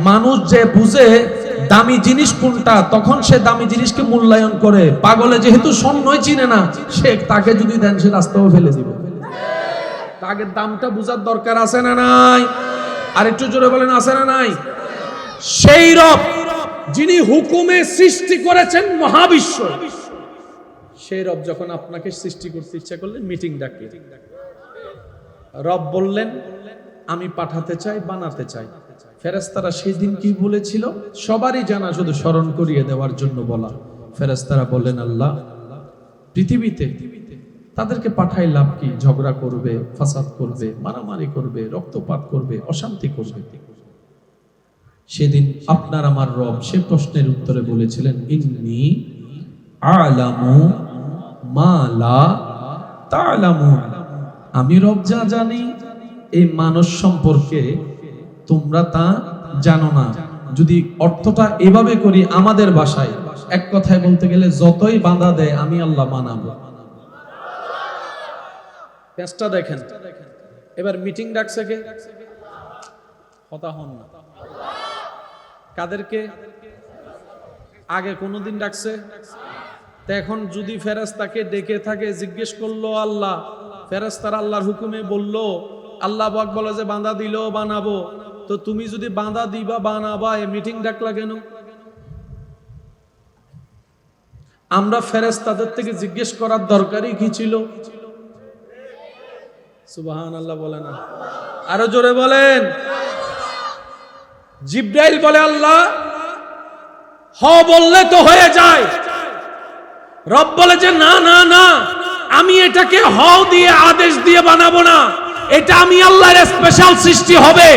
মানুষ যে বুঝে দামি জিনিস কোনটা, তখন সে দামি জিনিসকে মূল্যায়ন করে। পাগলে যেহেতু স্বর্ণই চিনে না, সে তাকে যদি দেন সে রাস্তাও ফেলে দিবে। তাকে দামটা বোঝার দরকার আছে না নাই? আর একটু জোরে বলেন, আছে না নাই? সেই রব যিনি হুকুমে সৃষ্টি করেছেন মহাবিশ্ব, সেই রব যখন আপনাকে সৃষ্টি করতে ইচ্ছা করলেন মিটিং ডাকে, রব বললেন আমি পাঠাতে চাই, বানাতে চাই। ফেরেশতারা সেদিন কি বলেছিল সবারই জানা, শুধু স্মরণ করিয়ে দেওয়ার জন্য বলা। ফেরেশতারা বললেন আল্লাহ, পৃথিবীতে তাদেরকে পাঠাই লাভ কি? ঝগড়া করবে, ফাসাদ করবে, মারামারি করবে, রক্তপাত করবে, অশান্তি করবে। সেদিন আপনার আমার রব সে প্রশ্নের উত্তরে বলেছিলেন ইন্নী আ'লামু মা লা তা'লামুন, আমি রব যা জানি এই মানুষ সম্পর্কে তোমরা তা জানো না। যদি অর্থটা এভাবে করি আমাদের ভাষায়, এক কথায় বলতে গেলে যতই বাধা দেয় আমি আল্লাহ মানাবো। পেঁচটা দেখেন। এবার মিটিং ডাকছে কে? কথা হন না। কাদেরকে? আগে কোনদিন ডাকছে? তো এখন যদি ফেরেশতাকে ডেকে থাকে, জিজ্ঞেস করলো আল্লাহ, ফেরেশতারা আল্লাহর হুকুমে বলল, আল্লাহ পাক বলে যে বাঁধা দিল বানাবো, তো তুমি যদি বাঁধা দিবা বানাবা, এই মিটিং ডাকলা কেন? আমরা ফেরেশতাদের থেকে জিজ্ঞেস করার দরকারই কি ছিল? সুবহানাল্লাহ বলে না? আরো জোরে বলেন। জিবরাইল বলে আল্লাহ হ বললে তো হয়ে যায়। রব বলে যে না না না, আমি এটাকে হ দিয়ে আদেশ দিয়ে বানাবো না, এটা আমি আল্লাহর স্পেশাল সৃষ্টি হবে।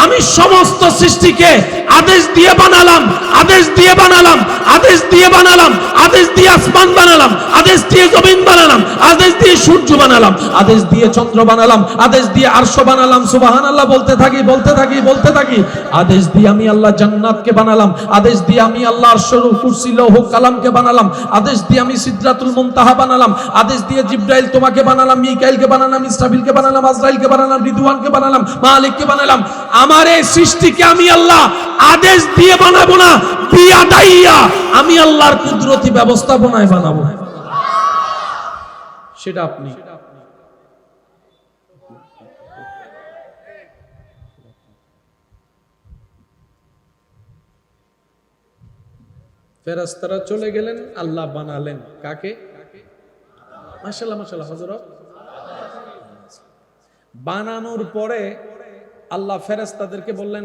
আমি সমস্ত সৃষ্টিকে আদেশ দিয়ে বানালাম, আদেশ দিয়ে বানালাম, আদেশ দিয়ে বানালাম, আদেশ দিয়ে আসমান বানালাম, আদেশ দিয়ে জমিন বানালাম, আদেশ দিয়ে সূর্য বানালাম, আদেশ দিয়ে চন্দ্র বানালাম, আদেশ দিয়ে আরশ বানালাম। সুবহানাল্লাহ বলতে থাকি বলতে থাকি বলতে থাকি। আদেশ দিয়ে আমি আল্লাহ জান্নাতকে বানালাম, আদেশ দিয়ে আমি আল্লাহ আরশের কুরসি লৌহ কালামকে বানালাম, আদেশ দিয়ে আমি সিদরাতুল মুনতাহা বানালাম, আদেশ দিয়ে জিবরাইল তোমাকে বানালাম, মিকাইলকে বানালাম, ইসরাফিলকে বানালাম, আজরাইলকে বানালাম, রিদওয়ানকে বানালাম, মালিককে বানালাম। আমার এই সৃষ্টিকে আমি আল্লাহ আদেশ দিয়ে বানাবো না, বিয়াদাইয়া আমি আল্লাহর কুদরতি ব্যবস্থাপনায় বানাবো। সেটা আপনি। ফেরেশতারা চলে গেলেন, আল্লাহ বানালেন কাকে? মাশাআল্লাহ মাশাআল্লাহ হযরত। বানানোর পরে আল্লাহ ফেরেশতাদেরকে বললেন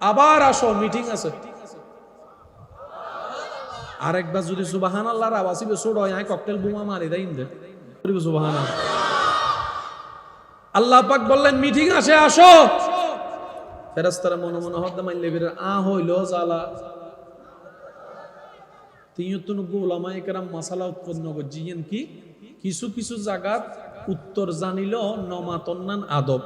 আবার আসো, মিটিং আছে। আরেকবার যদি সুবহানাল্লাহর আওয়াজ হবে ছোট হয়, ককটেল বোমা মারি দেয় ইন্দে সুবহানাল্লাহ। আল্লাহ পাক বললেন মিটিং আছে, আসো। ফেরেশতারা মনে মনে হদ্দা মাইলে বের হইল জালা। তিনজন উলামায়ে কেরাম মাসালা উৎপন্ন করছেন কি কিছু কিছু জায়গা উত্তর জানিল নমাতন্নান আদব।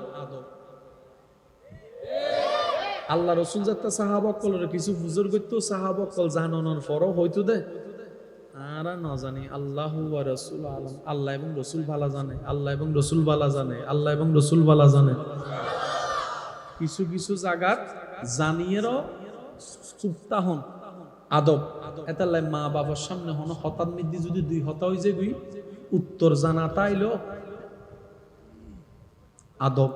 আল্লাহ রাসূল যাতে সাহাবাকলের কিছু হুজুর কইতো, সাহাবাকল জানানোর পরও হয়তো দে আরা না জানি আল্লাহু ওয়া রাসূল আলাম, আল্লাহ এবং রাসূল ভালো জানে, আল্লাহ এবং রাসূল ভালো জানে, আল্লাহ এবং রাসূল ভালো জানে। কিছু কিছু জায়গা জানিয়েরও চুপতা হন আদব। এতালাই মা বাবার সামনে হন হতার মধ্যে যদি দুই হতা হই যে গুই উত্তর জানা তাইলো আদব।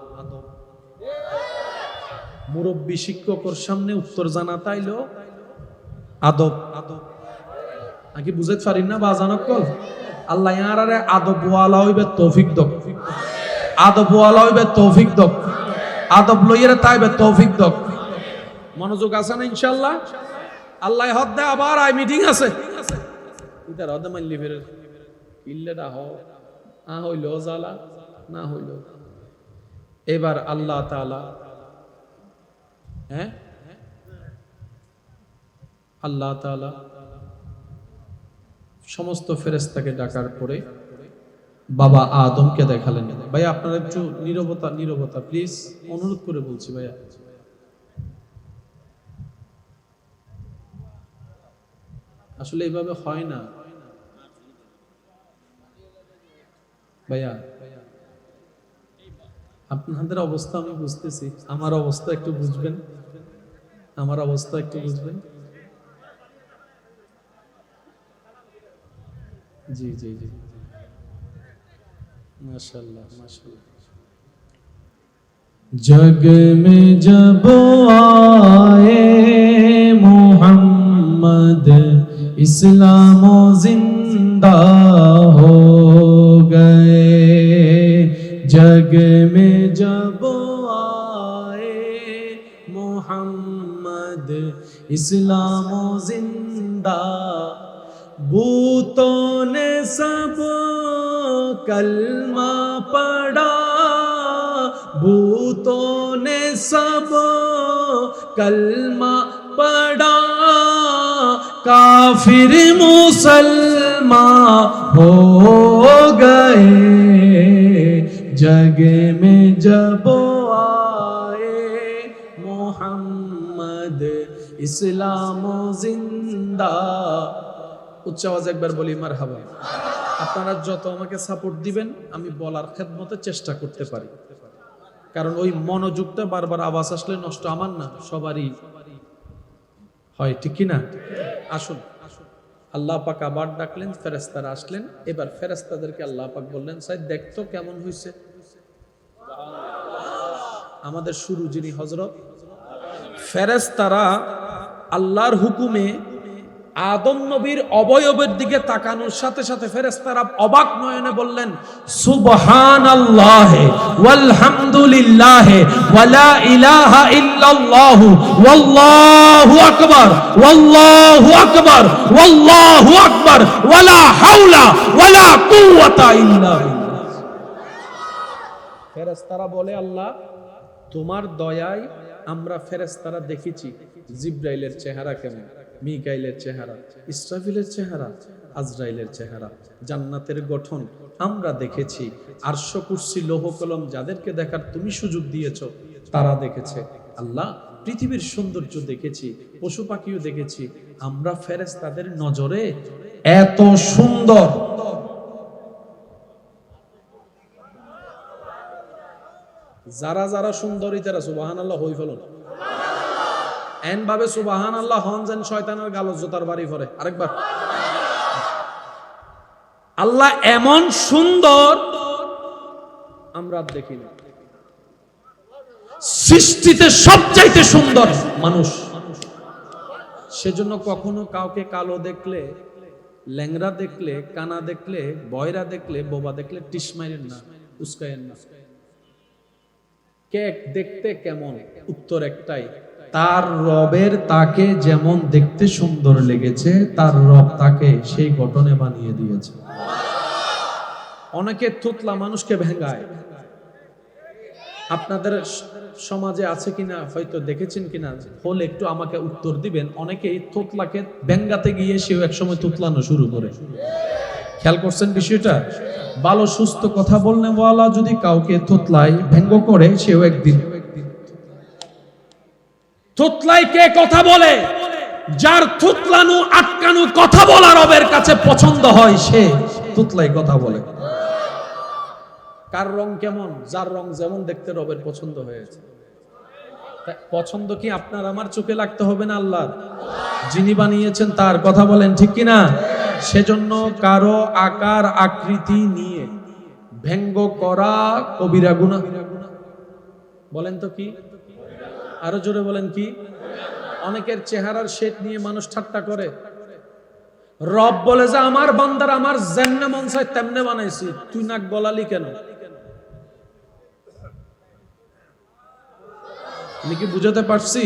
মুরব্বী শিক্ষকের সামনে উত্তর জানা তাইলো আদব। আগে বুঝাইতে পারি না বাজানক কল। আল্লাহ ইয়ারারে আদব ওয়ালা হইবে তৌফিক দক, আদব ওয়ালা হইবে তৌফিক দক, আদব লইয়ারে তাইবে তৌফিক দক। মনোযোগ আছে না ইনশাআল্লাহ? আল্লাহ হদ্দে আবার আই মিটিং আছে। ইদার হদ্দে মানলি ফেরে ইল্লেটা হ আ হইল জালা না হইল। এবার আল্লাহ তাআলা আল্লাহ তাআলা সমস্ত ফেরেশতাকে ডাকার পরে বাবা আদমকে দেখালেন। ভাই আপনারা একটু নীরবতা নীরবতা প্লিজ, অনুরোধ করে বলছি ভাইয়া। আসলে এইভাবে হয় না ভাইয়া। আপনাদের অবস্থা আমি বুঝতেছি, আমার অবস্থা একটু বুঝবেন। আমার অবস্থা একটু বুঝবেন। জি জি জি, माशाल्लाह माशाल्लाह। जग में जब आए मोहम्मद इस्लाम जिंदा हो गए। जग में जब आए मोहम्मद इस्लाम जिंदा, भूतों ने सब कलमा पढ़ा, भूतों ने सब कलमा पढ़ा, काफिर मुसलमान हो गए। जग में जब आए मोहम्मद इस्लाम जिंदा। উচ্চ আওয়াজে একবার বলি মারহাবা। আপনারা যত আমাকে সাপোর্ট দিবেন আমি বলার খেদমতে চেষ্টা করতে পারি, কারণ ওই মনোযোগটা বারবার আওয়াজ আসলে নষ্ট আমার না, সবারই হয়, ঠিক কি না? আসুন, আল্লাহ পাক আবার ডাকলেন, ফেরেশতারা আসলেন। এবার ফেরেশতাদেরকে আল্লাহ পাক বললেন, সাইদ দেখতো কেমন হয়েছে। আমাদের শুরু যিনি হযরত, ফেরেশতারা আল্লাহর হুকুমে আদম নবীর অবয়বের দিকে তাকানোর সাথে সাথে ফেরেশতারা অবাক নয়নে বললেন, সুবহানাল্লাহ ওয়াল হামদুলিল্লাহ ওয়ালা ইলাহা ইল্লাল্লাহ ওয়াল্লাহু আকবার ওয়াল্লাহু আকবার ওয়াল্লাহু আকবার ওয়ালা হাওলা ওয়ালা কুওয়াতা ইল্লা বিল্লাহ। ফেরেশতারা বলে, আল্লাহ তোমার দয়ায় আমরা ফেরেশতারা দেখেছি জিবরাইলের চেহারা কেমন, মিকাইলের চেহারা, ইসরাফিলের চেহারা, আজরাইলের চেহারা, জান্নাতের গঠন আমরা দেখেছি। আরশ কুরসি লৌহ কলম যাদেরকে দেখার তুমি সুযোগ দিয়েছো তারা দেখেছে। আল্লাহ পৃথিবীর সৌন্দর্য দেখেছি, পশু পাখিও দেখেছি। আমরা ফেরেশতাদের নজরে এত সুন্দর, যারা যারা সুন্দরী তারা সুবহানাল্লাহ হই ফেলুন। এন ভাবে সুবহানাল্লাহ হন যেন শয়তানের গালত জোতার বাড়ি পড়ে। আরেকবার, আল্লাহ এমন সুন্দর আমরা দেখি না। সৃষ্টিতে সবচাইতে সুন্দর মানুষ। সেজন্য কখনো কাউকে কালো দেখলে, ল্যাংড়া দেখলে, কানা দেখলে, বয়রা দেখলে, বোবা দেখলে টিস মাইরেন না, উস্কায়েন না। কে দেখতে কেমন? উত্তর একটাই, তার রবের তাকে যেমন দেখতে সুন্দর লেগেছে তার রব তাকে সেই গঠনে বানিয়ে দিয়েছে। অনেকে থুতলা মানুষকে ভেঙ্গায়। আপনাদের সমাজে আছে কিনা হয়তো দেখেছেন কিনা, হলে একটু আমাকে উত্তর দিবেন। অনেকেই থুতলাকে ভেঙ্গাতে গিয়ে সেও একসময় থুতলানো শুরু করে। খেয়াল করছেন বিষয়টা? ভালো সুস্থ কথা বললে ওয়ালা যদি কাউকে থুতলাই ভেঙ্গ করে, সেও একদিন থুতলাই। কে কথা বলে? যার থুতলানো আটকানো কথা বলা রবের কাছে পছন্দ হয় সে থুতলাই কথা বলে। কার রং কেমন? যার রং যেমন দেখতে রবের পছন্দ হয়েছে। পছন্দ কি আপনার আমার চোখে লাগতে হবে না, আল্লাহর? যিনি বানিয়েছেন তার কথা বলেন, ঠিক কিনা? সেজন্য কারো আকার আকৃতি নিয়ে ব্যঙ্গ করা কবিরা গুনাহ। বলেন তো কি? আরো জোরে বলেন কি? অনেকের চেহারার শেপ নিয়ে মানুষ ঠাট্টা করে। রব বলে যে আমার বান্দার আমার যেমনে মন চায় তেমনে বানাইছি, তুই নাক গলালি কেন? আমি কি বুঝাতে পারছি?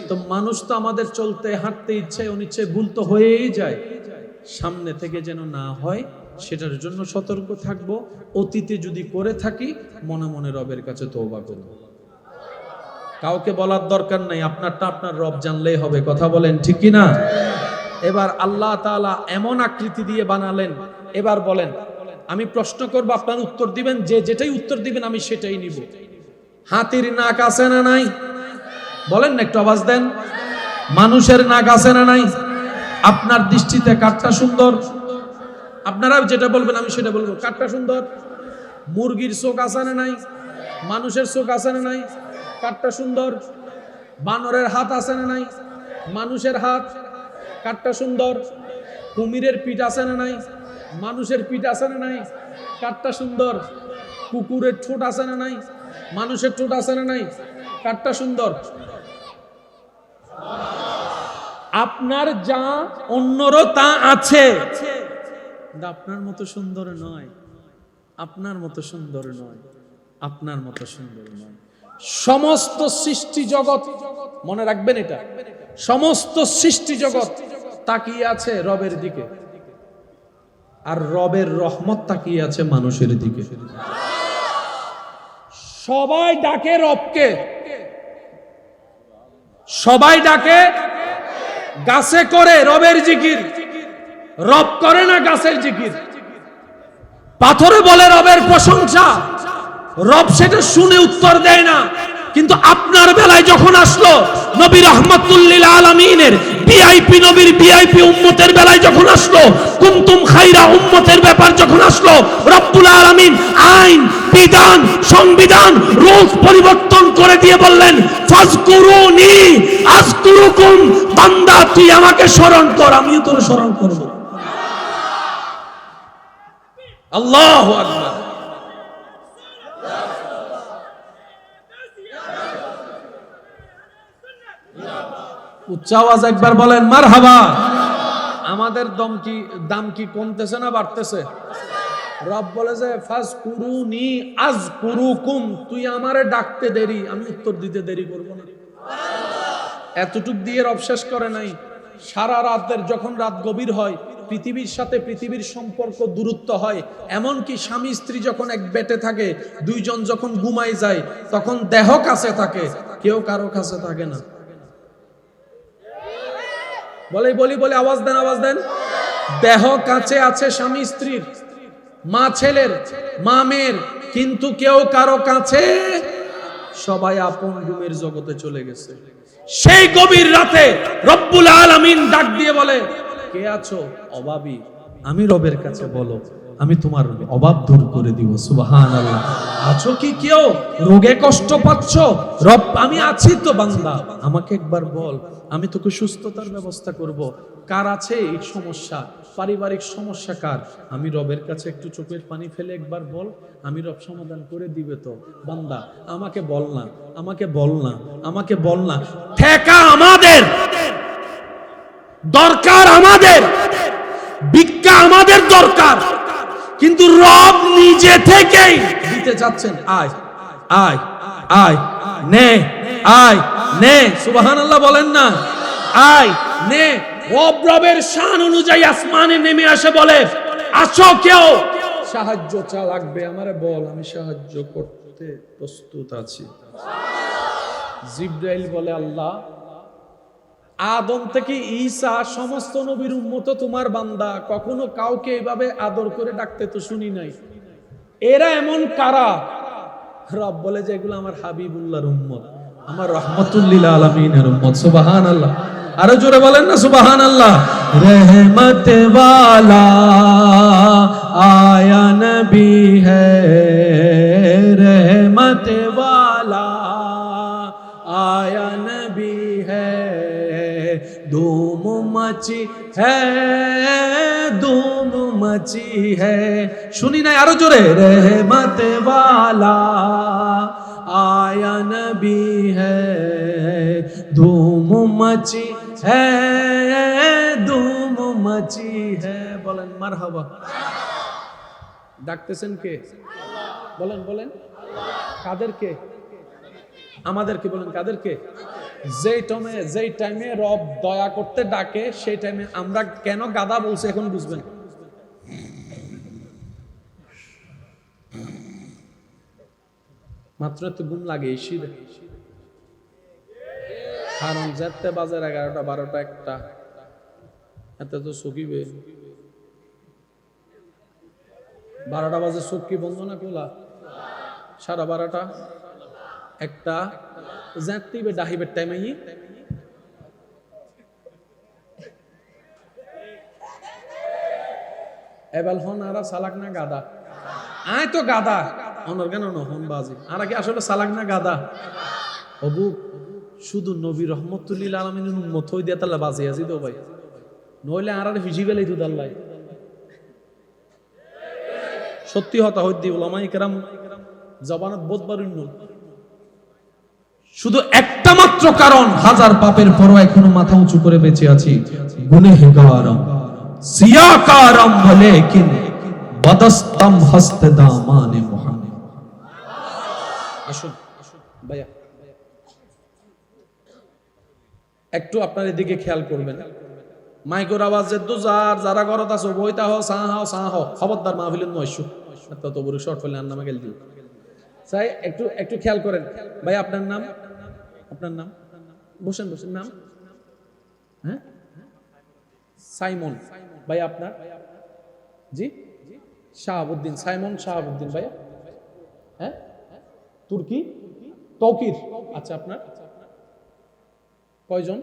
তো মানুষ তো আমাদের চলতে হাঁটতে ইচ্ছায় অনিচ্ছায় ভুল তো হয়েই যায়। সামনে থেকে যেন না হয় সেটার জন্য সতর্ক থাকবো। অতীতে যদি করে থাকি মনে মনে রবের কাছে তওবা করব। কাউকে বলার দরকার নাই, আপনারটা আপনার রব জানলেই হবে। কথা বলেন ঠিক কি না? এবার আল্লাহ তাআলা এমন আকৃতি দিয়ে বানালেন। এবার বলেন, আমি প্রশ্ন করব, আপনার উত্তর দিবেন। যে যেটাই উত্তর দিবেন আমি সেটাই নিব। হাতির নাক আছে না নাই? বলেন না, একটু আওয়াজ দেন। মানুষের নাক আছে না নাই? আপনার দৃষ্টিতে কারটা সুন্দর? আপনারা যেটা বলবেন আমি সেটা বলবো। কারটা সুন্দর? মুরগির চোখ আছে না নাই? মানুষের চোখ আছে না নাই? কারটা সুন্দর? বানরের হাত আছে না নাই? মানুষের হাত কাটটা সুন্দর। কুমিরের পিঠ আছে না নাই? মানুষের পিঠ আছে না নাই? কাটটা সুন্দর। কুকুরের ঠোঁট আছে না নাই? মানুষের ঠোঁট আছে না নাই? কাটটা সুন্দর। আপনার যা অন্যরও তা আছে, কিন্তু আপনার মতো সুন্দর নয়, আপনার মতো সুন্দর নয়, আপনার মতো সুন্দর নয়। সমস্ত সৃষ্টি জগৎ, মনে রাখবেন এটা, সমস্ত সৃষ্টি জগৎ তাকিয়ে আছে রবের দিকে, আর রবের রহমত তাকিয়ে আছে মানুষের দিকে। সবাই ডাকে রবকে, সবাই ডাকে, গাছে করে রবের জিকির, রব করে না গাছের জিকির। পাথরে বলে রবের প্রশংসা, রব সেটা শুনে উত্তর দেয় না। কিন্তু আপনার বেলায় যখন আসলো নবী রাহমাতুল লিল আলামিনের ভিআইপি নবীর ভিআইপি উম্মতের বেলায় যখন আসলো, কুনতুম খায়রা উম্মতের ব্যাপার যখন আসলো, রব্বুল আলামিন আইন বিধান সংবিধান রুলস পরিবর্তন করে দিয়ে বললেন, ফাজকুরুনি আযকুরুকুম, বান্দা তুই আমাকে স্মরণ কর, আমিও তোর স্মরণ করব। আল্লাহু আকবার। উচ্চ আওয়াজ একবার বলেন মারহাবা। আমাদের দাম কি কমতেছে না বাড়তেছে? রব বলে যে ফাজকুরুনি আযকুরুকুম, তুই আমারে ডাকতে দেরি, আমি উত্তর দিতে দেরি করব না। এতটুক দিয়ে রব শেষ করে নাই। সারা রাতের যখন রাত গভীর হয়, পৃথিবীর সাথে পৃথিবীর সম্পর্ক দূরত্ব হয়, এমনকি স্বামী স্ত্রী যখন এক বেটে থাকে, দুইজন যখন ঘুমায় যায়, তখন দেহ কাছে থাকে, কেউ কারো কাছে থাকে না। বলি আওয়াজ দেন, আওয়াজ দেন। দেহ কাছে আছে স্বামী স্ত্রীর, মা ছেলের, মা মেয়ের, কিন্তু কেউ কারো কাছে, সবাই আপন রুমের জগতে চলে গেছে। সেই গভীর রাতে রব্বুল আলামিন ডাক দিয়ে বলে, কে আছো? অভাবী, আমি রবের কাছে বলো, আমি তোমার অভাব দূর করে দিব। সুবহানাল্লাহ। আছো কি কেউ রোগে কষ্ট পাচ্ছ? রব আমি আছি তো বান্দা, আমাকে একবার বল, আমি তোকে সুস্থতার ব্যবস্থা করব। কার আছে এই সমস্যা, পারিবারিক সমস্যা কার? আমি রবের কাছে একটু চোখের পানি ফেলে একবার বল, আমি রব সমাধান করে দিবে তো। বান্দা আমাকে বল না, আমাকে বল না, আমাকে বল না। ঠেকা আমাদের, দরকার আমাদের, ভিক্ষা আমাদের দরকার, কিন্তু রব নিজে থেকেই দিতে চাচ্ছেন। আয় আয় আয়, নে আয় নে, সুবহানাল্লাহ বলেন না। আয় নে। রবের শান অনুযায়ী আসমানে নেমে আসে, বলে আছো কেউ, সাহায্য চা লাগবে আমারে বল, আমি সাহায্য করতে প্রস্তুত আছি। জিবরাইল বলে, আল্লাহ আদম থেকে ঈসা সমস্ত নবীর উম্মত তোমার বান্দা, কখনো কাউকে এইভাবে আদর করে ডাকতে তো শুনি নাই, এরা এমন কারা? রব বলে যে এগুলো আমার হাবিবুল্লাহর উম্মত, আমার রাহমাতুল লিল আলামিনের উম্মত। সুবহানাল্লাহ। আরো জোরে বলেন না সুবহানাল্লাহ। रहमत वाला आया नबी है, रहमत वाला आया नबी है, धूम मची है, धूम मची है। सुनी ना यारो जोरे, रहमत वाला आया नबी है, धूम मची है, धूम मची है। বলেন মারহাবা। ডাকতেছেন কে? বলেন বলেন। কাদেরকে? আমাদেরকে। বলেন কাদেরকে? যেই টাইমে রব দয়া করতে ডাকে, সেই টাইমে আমরা কেন গাদা বলছি এখন বুঝবেন। মাত্র তো ঘুম লাগে এই শীতে, কারণ যেতে বাজার 11টা 12টা 1টা, এত তো সকিবে 12টা বাজে, চোখ বন্ধ না খোলা? 12:30 1টা যেতে ডাহিবের টাইমে এবার হন আরা সালাক না গাদা, আয় তো গাদা অনর কেন হন বাজি, আর কি আসলে সালাক না গাদা? অবু শুধু নবী রহমতুল্লিল আলমিনের উম্মত হই দিয়া তাহলে বাজে আছি তো ভাই, নইলে আর ফিজিক্যালি তো আল্লাহ সত্যি হতা হইতে ওলামাই কেরাম জবানত বোধবার শুধু একটা মাত্র কারণ, হাজার পাপের পরও এখনো মাথা উঁচু করে বেঁচে আছি। গুনেহগারম সিয়াকারম ওয়ালাকিন বদস্তম হস্তে দামানে মুহাম্মদ। আসুন ভাইয়া, একটু আপনার এদিকে খেয়াল করবেন। মাইকের আওয়াজ তো যারা ঘরত আছো বইতা হও সাহা হও, খবরদার মাহফিলের নয়শো তত বড় শর্ট ফেলে নামে গেল দিল চাই। একটু একটু খেয়াল করেন ভাই, আপনার নাম, আপনার নাম, বসেন বসেন, নাম? হ্যাঁ, সাইমন ভাই। আপনার? জি, শাহাবুদ্দিন, সাইমন শাহাবুদ্দিন ভাইয়া। হ্যাঁ, তুর্কি তৌকির। আচ্ছা, আপনার কয়জন?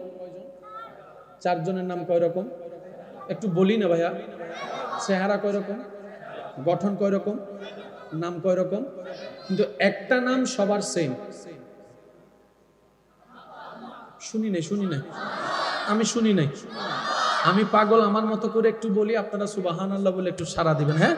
4 জনের নাম কয় রকম? একটু বলি না ভাইয়া। চেহারা কয় রকম, গঠন কয় রকম, নাম কয় রকম, কিন্তু একটা নাম সবার সেম। শুনি নাই, আমি শুনি নাই। আমি পাগল, আমার মতো করে একটু বলি, আপনারা সুবহানাল্লাহ বলে একটু সাড়া দিবেন। হ্যাঁ,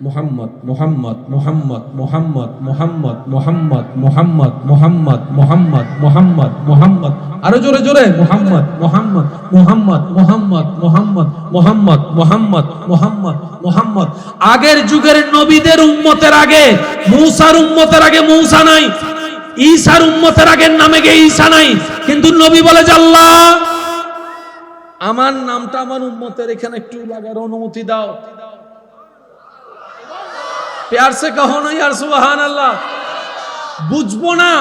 মুহাম্মদ মুহাম্মদ মুহাম্মদ মুহাম্মদ মুহাম্মদ মুহাম্মদ মুহাম্মদ মুহাম্মদ মুহাম্মদ মুহাম্মদ মুহাম্মদ, আরো জোরে জোরে, মুহাম্মদ মুহাম্মদ মুহাম্মদ মুহাম্মদ মুহাম্মদ মুহাম্মদ মুহাম্মদ মুহাম্মদ মুহাম্মদ। আগের যুগের নবীদের উম্মতের আগে, মূসার উম্মতের আগে মূসা নাই, ঈসার উম্মতের আগের নামে গে ঈসা নাই, কিন্তু নবী বলে যে আল্লাহ আমার নামটা আমার উম্মতের এখানে একটু লাগার অনুমতি দাও। প্যার সে কহো না ইয়ার সুবহানাল্লাহ। বুঝবো না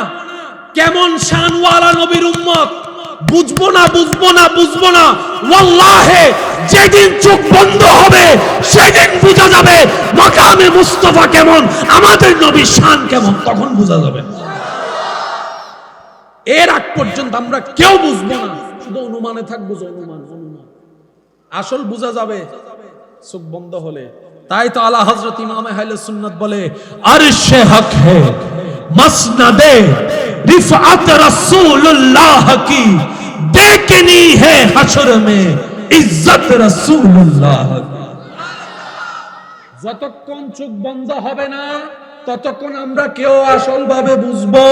কেমন শানওয়ালা নবীর উম্মত, বুঝবো না ওয়াল্লাহি যেদিন চোখ বন্ধ হবে সেদিন বোঝা যাবে মাকামে মুস্তাফা কেমন, আমাদের নবীর শান কেমন, তখন বোঝা যাবে। এর আগ পর্যন্ত আমরা কেউ বুঝবো না, শুধু অনুমানে থাকবো, অনুমান। আসল বোঝা যাবে চোখ বন্ধ হলে। তাই তো আলা হযরত ইমাম আহলে সুন্নাত বলে, আরশে হক হে মসনদে রিফআত রাসূলুল্লাহ কি দেখনি হে হাশর মে ইজ্জত রাসূলুল্লাহ। যতক্ষণ চোখ বন্ধ হবে না ততক্ষণ আমরা কেউ আসল ভাবে বুঝবো।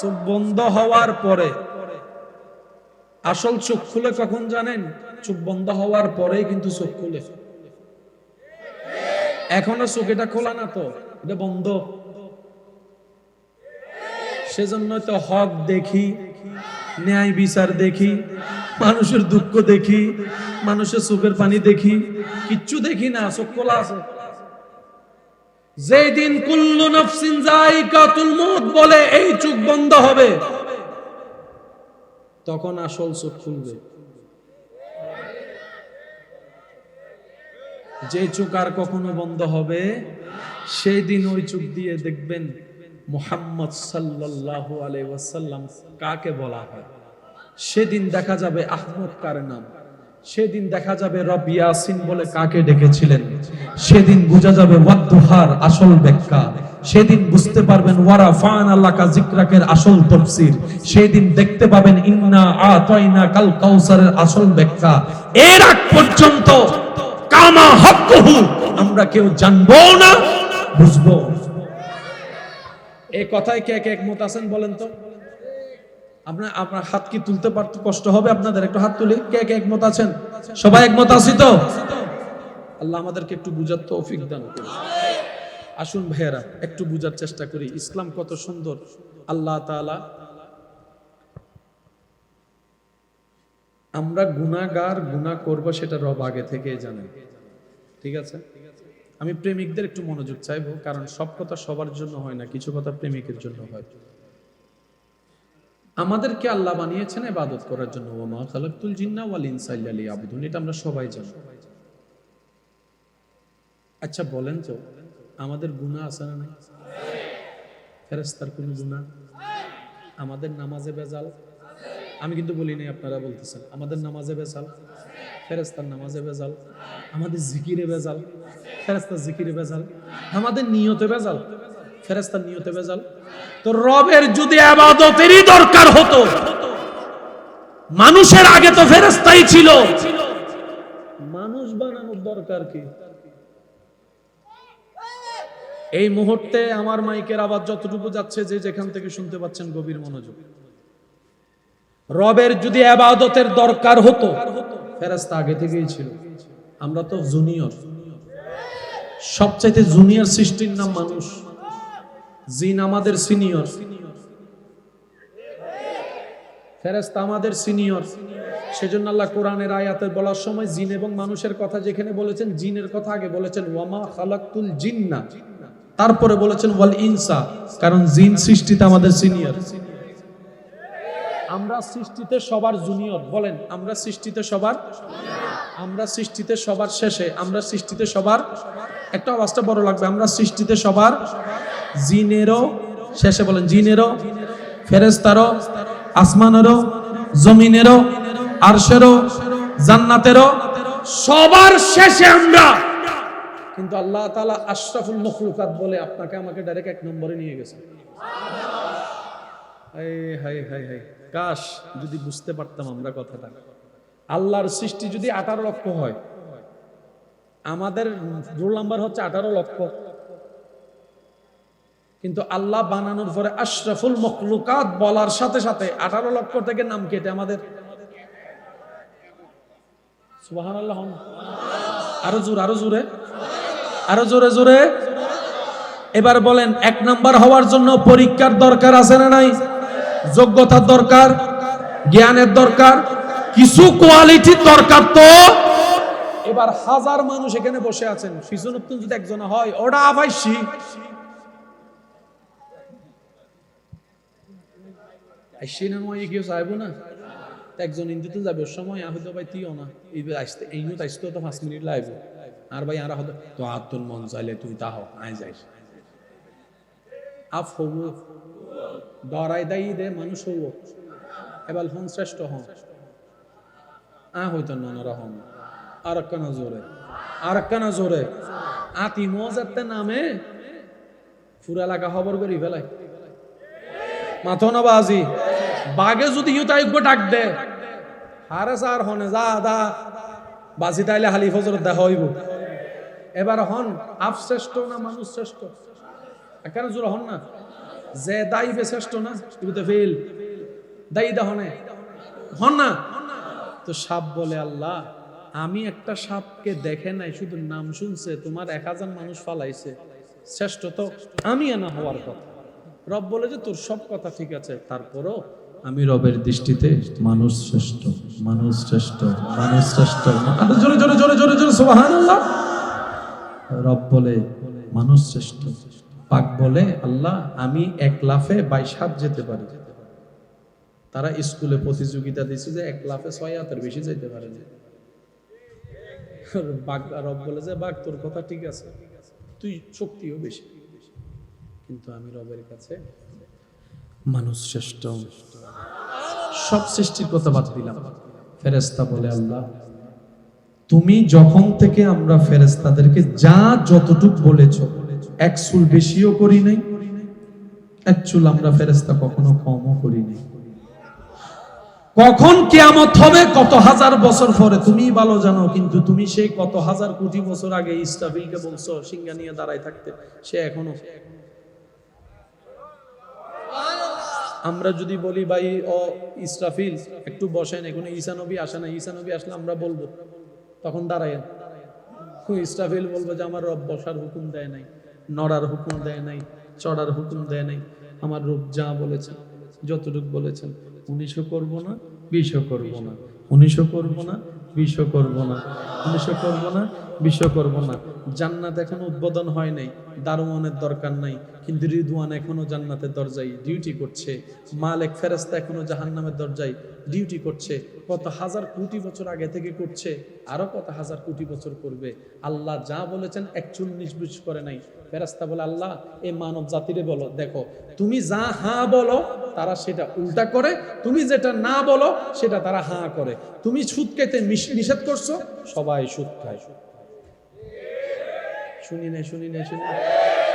চোখ বন্ধ হওয়ার পরে, আসল চোখ খুলে কখন জানেন? চোখ বন্ধ হওয়ার পরেই কিন্তু চোখ খুলে। এখনো চোখ এটা খোলা না, তো এটা বন্ধ। সেজন্য তো হক দেখি, ন্যায় বিচার দেখি, মানুষের দুঃখ দেখি, মানুষের চোখের পানি দেখি, কিচ্ছু দেখি না, চোখ খোলা আছে। যেদিন কুল্লু নাফসিন যায়িকাতুল মউত বলে এই চোখ বন্ধ হবে, তখন আসল চোখ খুলবে। যে চোখ আর কখনো বন্ধ হবে সেই দিন ওই চোখ দিয়ে দেখবেন মুহাম্মদ সাল্লাল্লাহু আলাইহি ওয়াসাল্লাম কাকে বলা হয়। সেদিন দেখা যাবে আহমদ কার নাম, সেদিন দেখা যাবে রব ইয়াসিন বলে কাকে ডেকেছিলেন, সেদিন বোঝা যাবে ওয়াদুহার আসল ব্যাখ্যা, সেদিন বুঝতে পারবেন ওয়ারাফানা লাকা যিকরাকের আসল তাফসীর, সেদিন দেখতে পাবেন ইন্না আতাইনা কাল কাউসারের আসল ব্যাখ্যা। এর আগ পর্যন্ত কামা হকহু আমরা কেউ জানবো না, বুঝবো। এই কথায় কে কে একমত আছেন বলেন তো? আপনার হাত কি তুলতে পারতে কষ্ট হবে আপনাদের? একটু হাত তুলে কে কে একমত আছেন? সবাই একমত আছি তো? আল্লাহ আমাদেরকে একটু বুঝার তৌফিক দান করুন। আসুন ভাইয়েরা একটু বুঝার চেষ্টা করি ইসলাম কত সুন্দর। আল্লাহ তাআলা, আমরা গুনাহগার, গুনাহ করব সেটা রব আগে থেকেই জানেন, ঠিক আছে? আমি প্রেমিকদের একটু মনোযোগ চাইবো, কারণ সব কথা সবার জন্য হয় না, কিছু কথা প্রেমিকের জন্য হয়। আমাদেরকে আল্লাহ বানিয়েছেন ইবাদত করার জন্য, ওয়া মা খালাকতুল জিন্না ওয়াল ইনসা ইল্লা লিয়াবুদুন, এটা আমরা সবাই জানি। আচ্ছা বলেন তো, আমাদের গুনাহ আছে না নাই? ফেরেশতার কোন গুনাহ? আমাদের নামাজে ভেজাল? আমি কিন্তু বলি নাই, আপনারা বলতেছেন। আমাদের নামাজে ভেজাল, ফেরেশতার নামাজে ভেজাল। আমাদের জিকিরে ভেজাল, ফেরেশতার জিকিরে ভেজাল। আমাদের নিয়তে ভেজাল, ফেরেশতার নিয়তে ভেজাল। তো রবের যদি ইবাদতেরই দরকার হতো, মানুষের আগে তো ফেরেশতাই ছিল, মানুষ বানানোর দরকার কি? এই মুহূর্তে আমার মাইকের আওয়াজ যতটুকু যাচ্ছে, যে যেখান থেকে শুনতে পাচ্ছেন গভীর মনোযোগ। রবের যদি ইবাদতের দরকার হতো, ফেরেশতা আগে থেকেই ছিল। আমরা তো জুনিয়র, সবচাইতে জুনিয়র সৃষ্টির নাম মানুষ। জিন আমাদের সিনিয়র, ফেরেশতা আমাদের সিনিয়র। সেজন্য আল্লাহ কোরআনের আয়াতে বলার সময় জিন এবং মানুষের কথা যেখানে বলেছেন, জিনের কথা আগে বলেছেন ওয়ামা খালাকতুল জিন্না, তারপরে বলেছেন ওয়াল ইনসা, কারণ জিন সৃষ্টিতে আমাদের সিনিয়র। আমরা সৃষ্টিতে সবার জুনিয়র। বলেন, আমরা সৃষ্টিতে সবার, আমরা সৃষ্টিতে সবার শেষে, আমরা সৃষ্টিতে সবার, একটা আওয়াজটা বড় লাগবে, আমরা সৃষ্টিতে সবার, জিনেরও শেষে, বলেন জিনেরও, ফেরেশতারও, আসমানেরও, জমিনেরও, আরশেরও, জান্নাতেরও, সবার শেষে আমরা। কিন্তু আল্লাহ তাআলা আশরাফুল মখলুকাত বলে আপনাকে আমাকে ডাইরেক্ট এক নম্বরে নিয়ে গেছে। হাই হাই হাই, কাশ যদি বুঝতে পারতাম আমরা কথাটা। আল্লাহর সৃষ্টি যদি 18 লক্ষ হয়, আমাদের রোল নাম্বার হচ্ছে 18 লক্ষ, কিন্তু আল্লাহ বানানোর পরে আশরাফুল মখলুকাত বলার সাথে সাথে 18 লক্ষ থেকে নাম কেটে আমাদের, সুবহানাল্লাহ। আরো জোরে, আরো জোরে, আরো জোরে জোরে। এবার বলেন, এক নাম্বার হওয়ার জন্য পরীক্ষার দরকার আছে না নাই? যোগ্যতার দরকার, জ্ঞানের দরকার, কিছু কোয়ালিটির দরকার। তো এবার হাজার মানুষ এখানে বসে আছেন, ফিজুনুত্তুন যদি একজন হয়, ওটা আবাইছি আইসিনা নয় কেউ চাইবো না, একজন ইন্দুতে যাবে, ওর সময় হয়তো ভাই তুইও না, এই আসতে এই নিয়ে আসতে তো 5 মিনিট লাগবে, আর ভাই আর হয়তো তো আর তোর মন চাইলে তুই তাহ আয় যাইস, আফ হব ডরাই দাই দে মানুষ হব, এবার হন শ্রেষ্ঠ হন, হইতো ননরা হন, আর একখানা জোরে, আর একখানা জোরে, আতি মজাতে নামে পুরা এলাকা খবর করি ফেলাই, মাথো না বাজি বাগে যদি ইউ তাই ডাক দে, হারে সার হনে যা দা বাজি তাইলে হালি ফজর দেখা হইব। এবার হন আপ শ্রেষ্ঠ না মানুষ শ্রেষ্ঠ? এখানে জোর হন না, যে দাইবে শ্রেষ্ঠ না, তুমি তো ফেল দায়ী দা হনে হন না। তো সাপ বলে, আল্লাহ আমি একটা সাপকে দেখে নাই, শুধু নাম শুনছে, তোমার 1000 মানুষ ফালাইছে, শ্রেষ্ঠ তো আমি না হওয়ার কথা। রব বলে যে তোর সব কথা ঠিক আছে, তারপরও আমি রবের দৃষ্টিতে মানুষ শ্রেষ্ঠ, মানুষ শ্রেষ্ঠ, মানুষ শ্রেষ্ঠ। জোরে জোরে জোরে জোরে জোরে সুবহানাল্লাহ। রব বলে মানুষ শ্রেষ্ঠ, পাক বলে আল্লাহ আমি 1 লাফে 22 হাত যেতে পারি। তারা স্কুলে প্রতিযোগিতা দিয়েছে যে 1 লাফে 6 হাতের বেশি যেতে পারে না। রব বলে যে বাঘ তোর কথা ঠিক আছে, তুই শক্তিও বেশি, কিন্তু আমি রবের কাছে মানুষ শ্রেষ্ঠ। সব সৃষ্টির কথা বাদ দিলাম। ফেরেশতা বলে আল্লাহ তুমি যখন থেকে আমরা ফেরেশতাদেরকে যা যতটুক বলেছো, 1 চুল বেশিও করি নাই, 1 চুল আমরা ফেরেশতা কখনো কমও করি নাই। কখন কিয়ামত হবে কত হাজার বছর পরে তুমি ভালো জানো, কিন্তু তুমি সেই কত হাজার কোটি বছর আগে ইসরাফিলকে বলছো সিংহা নিয়ে দাঁড়ায় থাকতে, সে এখনো। আমরা যদি বলি ভাই ও ইসরাফিল একটু বসেন, এখন ঈসা নবী আসে না, ঈসা নবী আসলে আমরা বলবো, তখন দাঁড়ায়েন, ইসরাফিল বলবো যে আমার রব বসার হুকুম দেয় নাই, নড়ার হুকুম দেয় নাই, চড়ার হুকুম দেয় নাই, আমার রব যা বলেছেন যতটুকু বলেছেন 1900 করবো না, 20 করবো না, 1900 করবো না, 20 করবো না, 1900 করবো না, 20 করবো না। জান্নাত এখনো উদ্বোধন হয় নাই, দারোয়ানের দরকার নাই, কিন্তু রিদওয়ান এখনো জান্নাতের দরজায় ডিউটি করছে, মালিক ফেরেশতা এখনো জাহান্নামের দরজায় ডিউটি করছে, কত হাজার কোটি বছর আগে থেকে করছে, আরো কত হাজার কোটি বছর করবে। আল্লাহ যা বলেছেন 1 চুল নিষ্বিষ করে নাই। ফেরেশতা বলে আল্লাহ এই মানব জাতিরে বলো, দেখো তুমি যা হ্যাঁ বলো তারা সেটা উল্টা করে, তুমি যেটা না বলো সেটা তারা হ্যাঁ করে। তুমি সুদ খেতে নিষেধ করছো, সবাই সুদ খায়। শুনি নাই, শুনি নাই, শুনি নাই।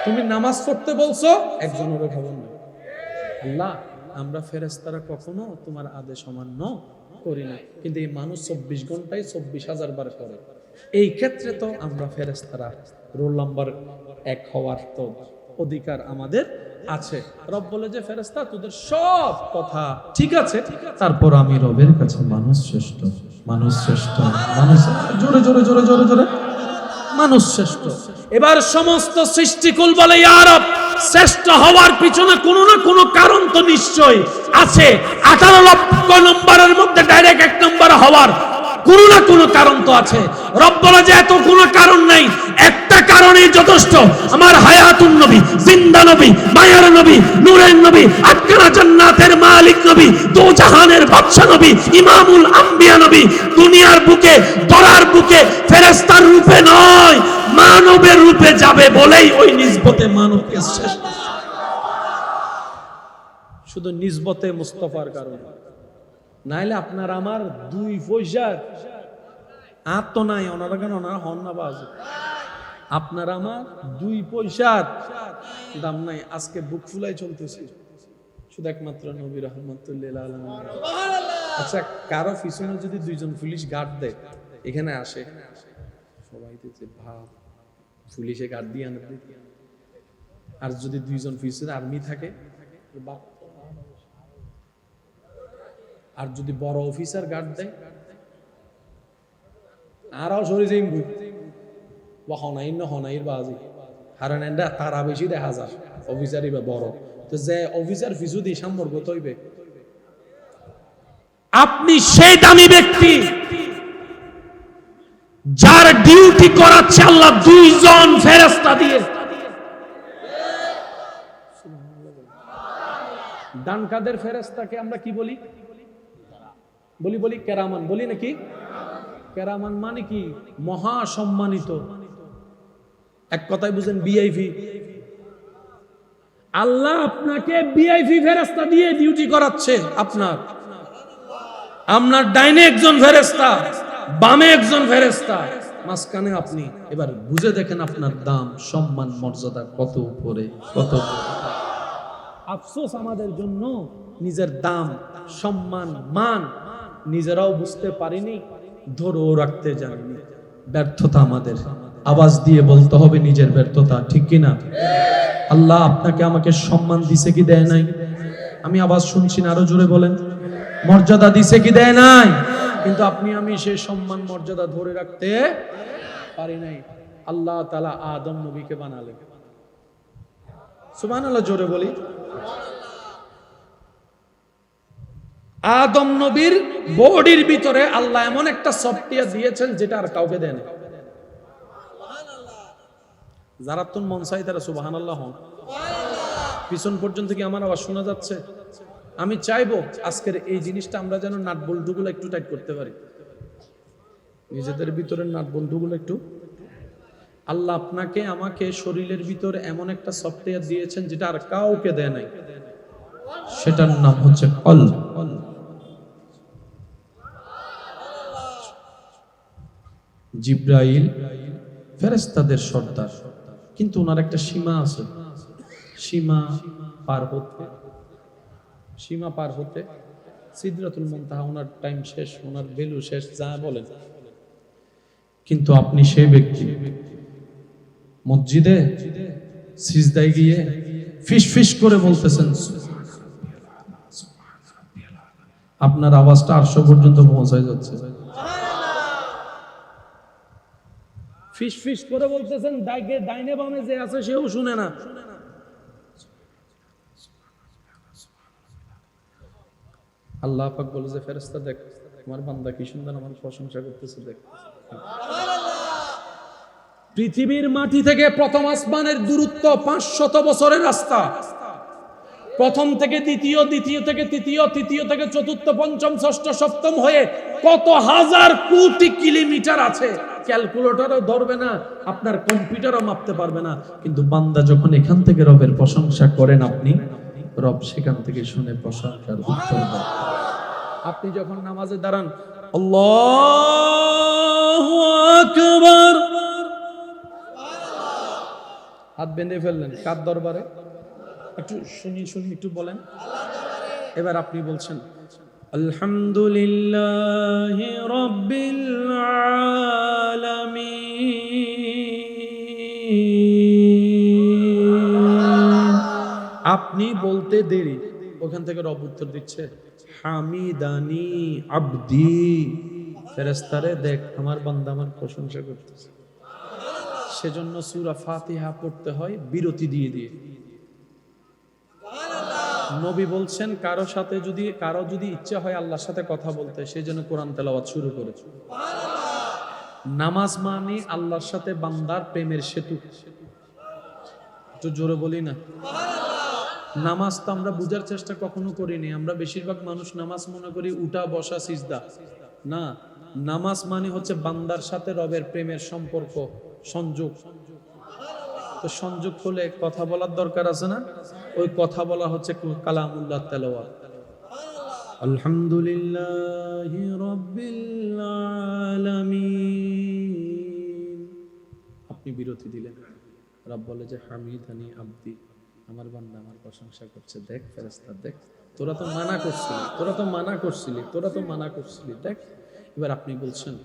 তুমি নামাজ পড়তে বলছো, একজনেরও খবর নাই। আল্লাহ আমরা ফেরেশতারা কখনো তোমার আদেশ অমান্য করি না, কিন্তু এই মানুষ 24 ঘন্টায় 24,000 বার করে। এই ক্ষেত্রে তো আমরা ফেরেশতারা রোল নাম্বার 1 হওয়ার তো অধিকার আমাদের আছে। রব বলে যে ফেরেশতা তোদের সব কথা ঠিক আছে, তারপর আমি রবের কাছে মানুষ শ্রেষ্ঠ, মানুষ শ্রেষ্ঠ, মানুষ জোরে জোরে জোরে জোরে জোরে মানুষ শ্রেষ্ঠ। এবার সমস্ত সৃষ্টিকুল বলে ইয়া রব, শ্রেষ্ঠ হওয়ার পিছনে কোনো না কোনো কারণ তো নিশ্চয়ই আছে। 18 লক্ষ নম্বরের মধ্যে ডাইরেক্ট 1 নম্বর হওয়ার কোনো না কোনো কারণ তো আছে। রব বলে যে এত কোনো কারণ নাই, একটা কারণেই যথেষ্ট। আমার হায়াতুন নবী, জিন্দা নবী, মায়ার নবী, নূরের নবী, আটখানা জান্নাতের মালিক নবী, দো জাহানের বাদশা নবী, ইমামুল আম্বিয়া নবী, দুনিয়ার বুকে দরার বুকে ফেরেশতার রূপে নয় মানবের রূপে যাবে বলেই ওই নিসবতে মানবকে শ্রেষ্ঠ, শুধু নিসবতে মুস্তাফার কারণে। নাইলে আপনার আমার 2 পয়সার আর তো নাই, ওনারা কেন ওনারা হন না বাজ, আপনার আমার 2 পয়সার দাম নাই। আজকে বুক ফুলাই চলতেছি শুধু একমাত্র নবী রহমতুল্লাহ আলাইহি। আচ্ছা, কারো পিছনে যদি 2 জন পুলিশ গার্ড দেয়, এখানে আসে সবাই দিতে ভাব পুলিশে গার্ড দিয়ে আনে, আর যদি 2 জন পিছনে আর্মি থাকে, আর যদি বড় অফিসার গার্ড দেয় আরও সরে যাই বা হনাইর বাজি, কারণ এটা তারা বেশি দেখা যায় অফিসারই বা বড়, তো যে অফিসার পিছু দিয়ে সাম্যর গত হইবে। আপনি সেই দামি ব্যক্তি যার ডিউটি করাচ্ছে আল্লাহ 2 জন ফেরেশতা দিয়ে। ডান কাদের ফেরেশতাকে আমরা কি বলি? বলি কেরামান বলি নাকি? কেরামান মানে কি? মহা সম্মানিত। এক কথায় বুঝেন ভিআইপি। আল্লাহ আপনাকে ভিআইপি ফেরেশতা দিয়ে ডিউটি করাচ্ছে। আপনার ডাইনে একজন ফেরেশতা, বামে একজন ফেরেশতা, মাঝখানে আপনি। এবার বুঝে দেখেন আপনার দাম, সম্মান, মর্যাদা কত উপরে, কত। আফসোস আমাদের জন্য, নিজের দাম, সম্মান, মান নিজেরাও বুঝতে পারিনি, ধরেও রাখতে জানিনি। ব্যর্থতা আমাদের। আওয়াজ দিয়ে বলতে হবে নিজের ব্যর্থতা, ঠিক কিনা? আল্লাহ আপনাকে আমাকে সম্মান দিছে কি দেয় নাই? আমি আওয়াজ শুনছি না, আরো জোরে বলেন। মর্যাদা দিছে কি দেয় নাই? কিন্তু আপনি আমি সেই সম্মান মর্যাদা ধরে রাখতে পারি নাই। আল্লাহ তাআলা আদম নবীকে বানালেন, সুবহানাল্লাহ, জোরে বলি। আদম নবীর বডির ভিতরে আল্লাহ এমন একটা সফটওয়্যার দিয়েছেন যেটা আর কাউকে দেন। যারা তুন মন চাই তারা সুবহানাল্লাহ হন। পিছন পর্যন্ত কি আমার আওয়াজ শোনা যাচ্ছে? আমি চাইবো আজকের এই জিনিসটা আমরা যেন নাট বল্টুগুলো একটু টাইট করতে পারি, নিজেদের ভিতরের নাট বল্টুগুলো একটু। আল্লাহ আপনাকে আমাকে শরীরের ভিতরে এমন একটা সফটওয়্যার দিয়েছেন যেটা আর কাউকে দেয় নাই, সেটার নাম হচ্ছে কলব। জিব্রাইল ফেরেশতাদের সর্দার, কিন্তু ওনার একটা সীমা আছে। সীমা পার হতে সিদরাতুল মুনতাহা, ওনার টাইম শেষ, ওনার ভ্যালু শেষ, যা বলেন। কিন্তু আপনি সেই ব্যক্তি মসজিদে সিজদায় গিয়ে ফিস ফিস করে বলতেছেন, আপনার আওয়াজটা 800 পর্যন্ত পৌঁছায় যাচ্ছে। ফিস ফিস করে বলতেছেন, ডাইনে বামে যে আছে সেও শুনে না। আল্লাহ পাক বলে যে ফেরেশতা দেখ, তোমার বান্দা কি সুন্দর আমার প্রশংসা করতেছে, দেখ। পৃথিবীর মাটি থেকে প্রথম আসমানের দূরত্ব 500 বছরের রাস্তা। প্রথম থেকে দ্বিতীয়, দ্বিতীয় থেকে তৃতীয়, তৃতীয় থেকে চতুর্থ, পঞ্চম, ষষ্ঠ, সপ্তম হয়ে কত হাজার কোটি কিলোমিটার আছে, ক্যালকুলেটরও ধরবে না, আপনার কম্পিউটারও মাপতে পারবে না। কিন্তু বান্দা যখন এখান থেকে রবের প্রশংসা করেন, আপনি রব সেখান থেকে শুনে প্রশংসার উত্তর দেন। আপনি যখন নামাজে দাঁড়ান, আল্লাহু আকবার, হাত বেঁধে ফেললেন কার দরবারে? একটু শুনি একটু বলেন। এবার আপনি বলছেন আলহামদুলিল্লাহি রাব্বিল আলামিন। আপনি বলতে দেরি, ওখান থেকে রব উত্তর দিচ্ছে হামিদানি আবদি, ফেরেশতারে দেখ আমার বান্দা আমার প্রশংসা করতেছে। সেজন্য সূরা ফাতিহা পড়তে হয় বিরতি দিয়ে দিয়ে। নবী বলছেন কারো যদি ইচ্ছা হয় আল্লাহর সাথে কথা বলতে, সেই জন্য কোরআন তেলাওয়াত শুরু করেছে। নামাজ মানে আল্লাহর সাথে বান্দার প্রেমের সেতু। একটু জোরে বলি না। নামাজ তো আমরা বুঝার চেষ্টা কখনো করিনি। আমরা বেশিরভাগ মানুষ নামাজ মনে করি উঠা বসা সিজদা। না, নামাজ মানে হচ্ছে বান্দার সাথে রবের প্রেমের সম্পর্ক, সংযোগ। তো সংযোগ হলে কথা বলার দরকার আছে না? ওই কথা বলা হচ্ছে কালামুল্লাহ তেলাওয়াত। আলহামদুলিল্লাহি রাব্বিল আলামিন। আপনি বিরতি দিলেন, রব বলে যে হামিদানি আবদি, আমার বান্দা আমার প্রশংসা করছে। দেখ ফেরেশতা দেখ, তোরা তো মানা করছিলি, দেখ। এবার আপনি বলছেন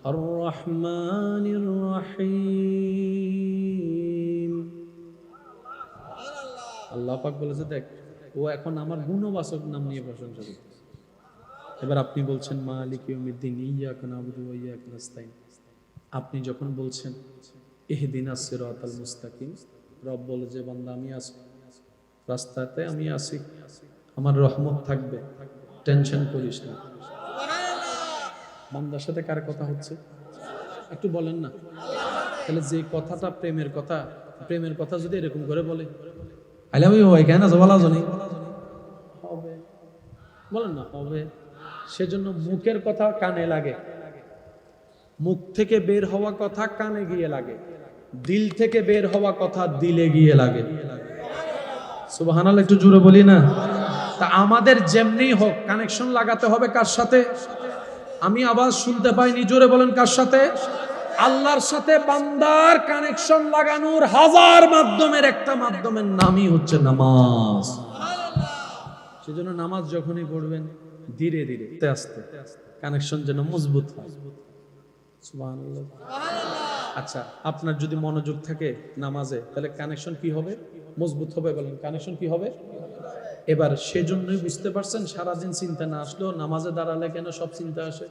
আর রহমানির রহিম। আল্লাহ পাক বলেছে দেখ, ও এখন আমার গুণবাচক নাম নিয়ে প্রশংসা করতেছে। এবার আপনি বলছেন মালিক ইয়াউমিদ্দিন, ইয়্যাকা না'বুদু ওয়া ইয়্যাকা নাস্তাইন। আপনি যখন বলছেন ইহদিনাস সিরাতাল মুস্তাকিম, রব বলে যে বান্দা আমি আছি, রাস্তাতে আমি আছি, আমার রহমত থাকবে, টেনশন করিস না। বান্দার সাথে কার কথা হচ্ছে একটু বলেন না। তাহলে যে কথাটা প্রেমের কথা যদি এরকম করে বলে হবে, বলেন না হবে। সেজন্য মুখের কথা কানে লাগে, মুখ থেকে বের হওয়া কথা কানে গিয়ে লাগে, দিল থেকে বের হওয়া কথা দিলে গিয়ে লাগে। সুবহানাল্লাহ, একটু জোরে বলি না। তা আমাদের যেমনি হোক কানেকশন লাগাতে হবে কার সাথে? আমি আওয়াজ শুনতে পাইনি, জোরে বলেন কার সাথে? আল্লাহর সাথে বান্দার কানেকশন লাগানোর হাজার মাধ্যমের একটা মাধ্যমের নামই হচ্ছে নামাজ। সেজন্য নামাজ যখনই পড়বেন ধীরে ধীরে আস্তে আস্তে কানেকশন যেন মজবুত হয়। সুবহানাল্লাহ। আচ্ছা, আপনার যদি মনোযোগ থাকে নামাজে, তাহলে কানেকশন কি হবে? মজবুত হবে। বলেন কানেকশন কি হবে? এবার সেজন্যই বুঝতে পারছেন সারাদিন চিন্তা না আসলেও নামাজে দাঁড়ালে কেন সব চিন্তা আসে।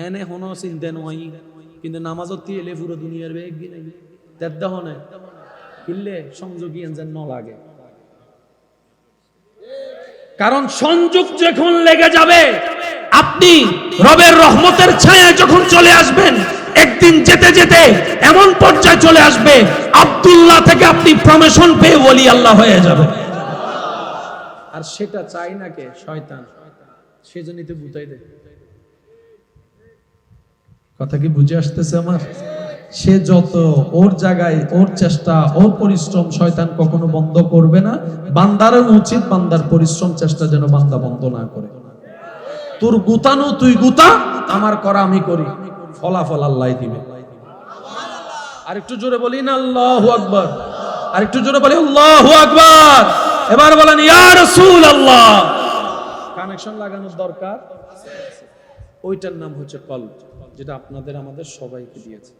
এনে হনো চিন্তা নয়, কিন্তু নামাজত এলে পুরো দুনিয়ার বেগ গিয়ে দেড় হনে কিনলে সংযোগী যেন ন লাগে। কারণ সংযোগ যখন লেগে যাবে, আপনি রবের রহমতের ছায়ায় যখন চলে আসবেন, একদিন যেতে যেতে এমন পর্যায়ে চলে আসবে আব্দুল্লাহ থেকে আপনি প্রমোশন পেয়ে ওলি আল্লাহ হয়ে যাবে। আর সেটা চাই না কে? শয়তান। সেজন্যই তো বুঝাই দেয়। কথা কি বুঝে আসতেছে আমার? সে যত ওর জায়গায় ওর চেষ্টা ওর পরিশ্রম শয়তান কখনো বন্ধ করবে না। বান্দারও উচিত বান্দার পরিশ্রম চেষ্টা যেন বান্দা বন্ধ না করে। তোর গুতানো তুই গুতা, আমার করা আমি করি, ফলাফল আল্লাহ দিবে। আর একটু জোরে বলি না আল্লাহু আকবার। আর একটু জোরে বলি আল্লাহু আকবার। এবার বলেন ইয়া রাসূলুল্লাহ। কানেকশন লাগানোর দরকার, ওইটার নাম হচ্ছে কলব, যেটা আপনাদের আমাদের সবাইকে দিয়েছে।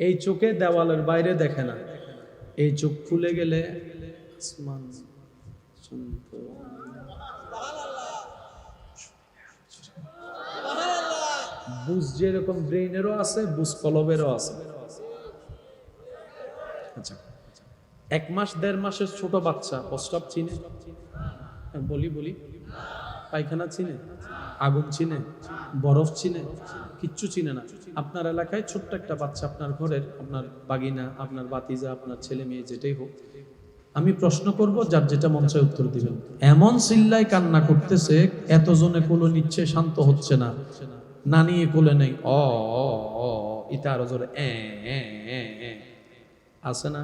এই চোখে দেওয়ালের বাইরে দেখে না, এই চোখ খুলে গেলে আসমান শুনতো। বুঝ যেরকম ব্রেইনেরও আছে, বুঝ কলবেরও আছে। আচ্ছা, 1 মাস 1.5 মাসের ছোট বাচ্চা প্রস্রাব চিনে? বলি পায়খানা চিনে? আগুন চিনে? বরফ চিনে? কিচ্ছু চিনে না। আপনার এলাকায় ছোট্ট একটা বাচ্চা, আপনার ঘরের, আপনার বাগিনা, আপনার বাতিজা, আপনার ছেলে মেয়ে যেটাই হোক, আমি প্রশ্ন করব, যার যেটা মন চায় উত্তর দিবেন। এমন চিল্লাই কান্না করতেছে, এতজনে কোলে নিচ্ছে, শান্ত হচ্ছে না, না নিয়ে কোলে নেই, এটা আরো জোরে আছে না?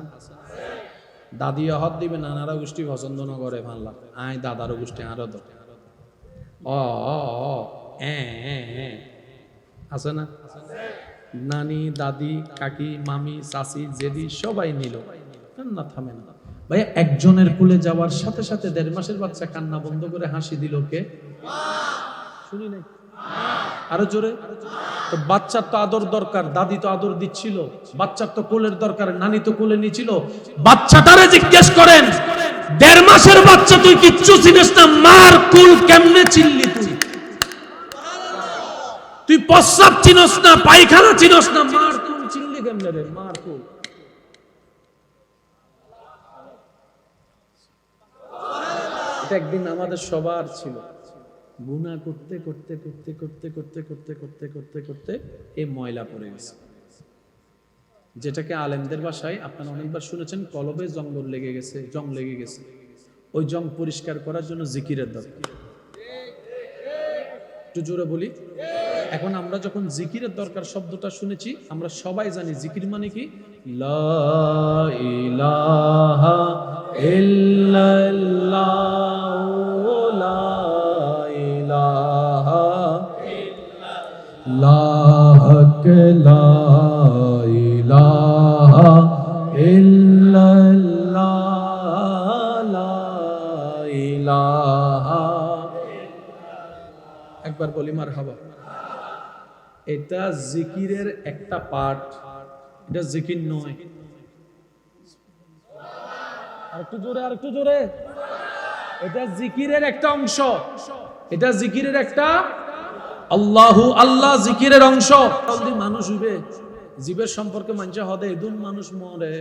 দাদি হাত দিবে, নানারা গোষ্ঠী পছন্দ না করে, ভাল্লা আয় দাদারও গোষ্ঠী আরো দর আছে না? নানি, দাদি, কাকি, মামি, চাচি, জেদি সবাই নিল, কান্না থামে না। ভাইয়া একজনের কুলে যাওয়ার সাথে সাথে 1.5 মাসের বাচ্চা কান্না বন্ধ করে হাসি দিল কে? শুনি নাই, আরো জোরে। তো বাচ্চার তো আদর দরকার, দাদি তো আদর দিচ্ছিল, বাচ্চার তো কোলের দরকার, নানি তো কোলে নিয়েছিল। বাচ্চাটারে জিজ্ঞেস করেন, 1.5 মাসের বাচ্চা, তুই কিচ্ছু চিনিস না, মার কুল কেমনে চিনলি? তুই প্রস্রাব চিনস না, পায়খানা চিনস না, মার কুল চিনলি কেমনে রে? মার কুল। এটা একদিন আমাদের সবার ছিল। গুনাহ করতে করতে করতে করতে করতে করতে করতে করতে করতে এই ময়লা পড়ে গেছে, যেটাকে আলেমদের ভাষায় আপনারা অনেকবার শুনেছেন, কলবে জঙ্গল লেগে গেছে, জং লেগে গেছে। ওই জং পরিষ্কার করার জন্য জিকিরের দরকার। একটু জোরে বলি। এখন আমরা যখন জিকিরের দরকার শব্দটা শুনেছি, আমরা সবাই জানি জিকির মানে কি? লা ইলাহা ইল্লাল্লাহু লা ইলাহা ইল্লাল্লাহ লা ইলাহা ইল্লাল্লাহ লা ইলাহা। একবার বলি মারহাবা। এটা জিকিরের একটা পার্ট, এটা জিকির নয়। আরেকটু জোরে, আরেকটু জোরে। এটা জিকিরের একটা অংশ, এটা জিকিরের একটা, আল্লাহু আল্লাহ জিকিরের অংশ। যদি মানুষ হইবে, জীবের সম্পর্কে মানছে হদে দুন মানুষ মরে,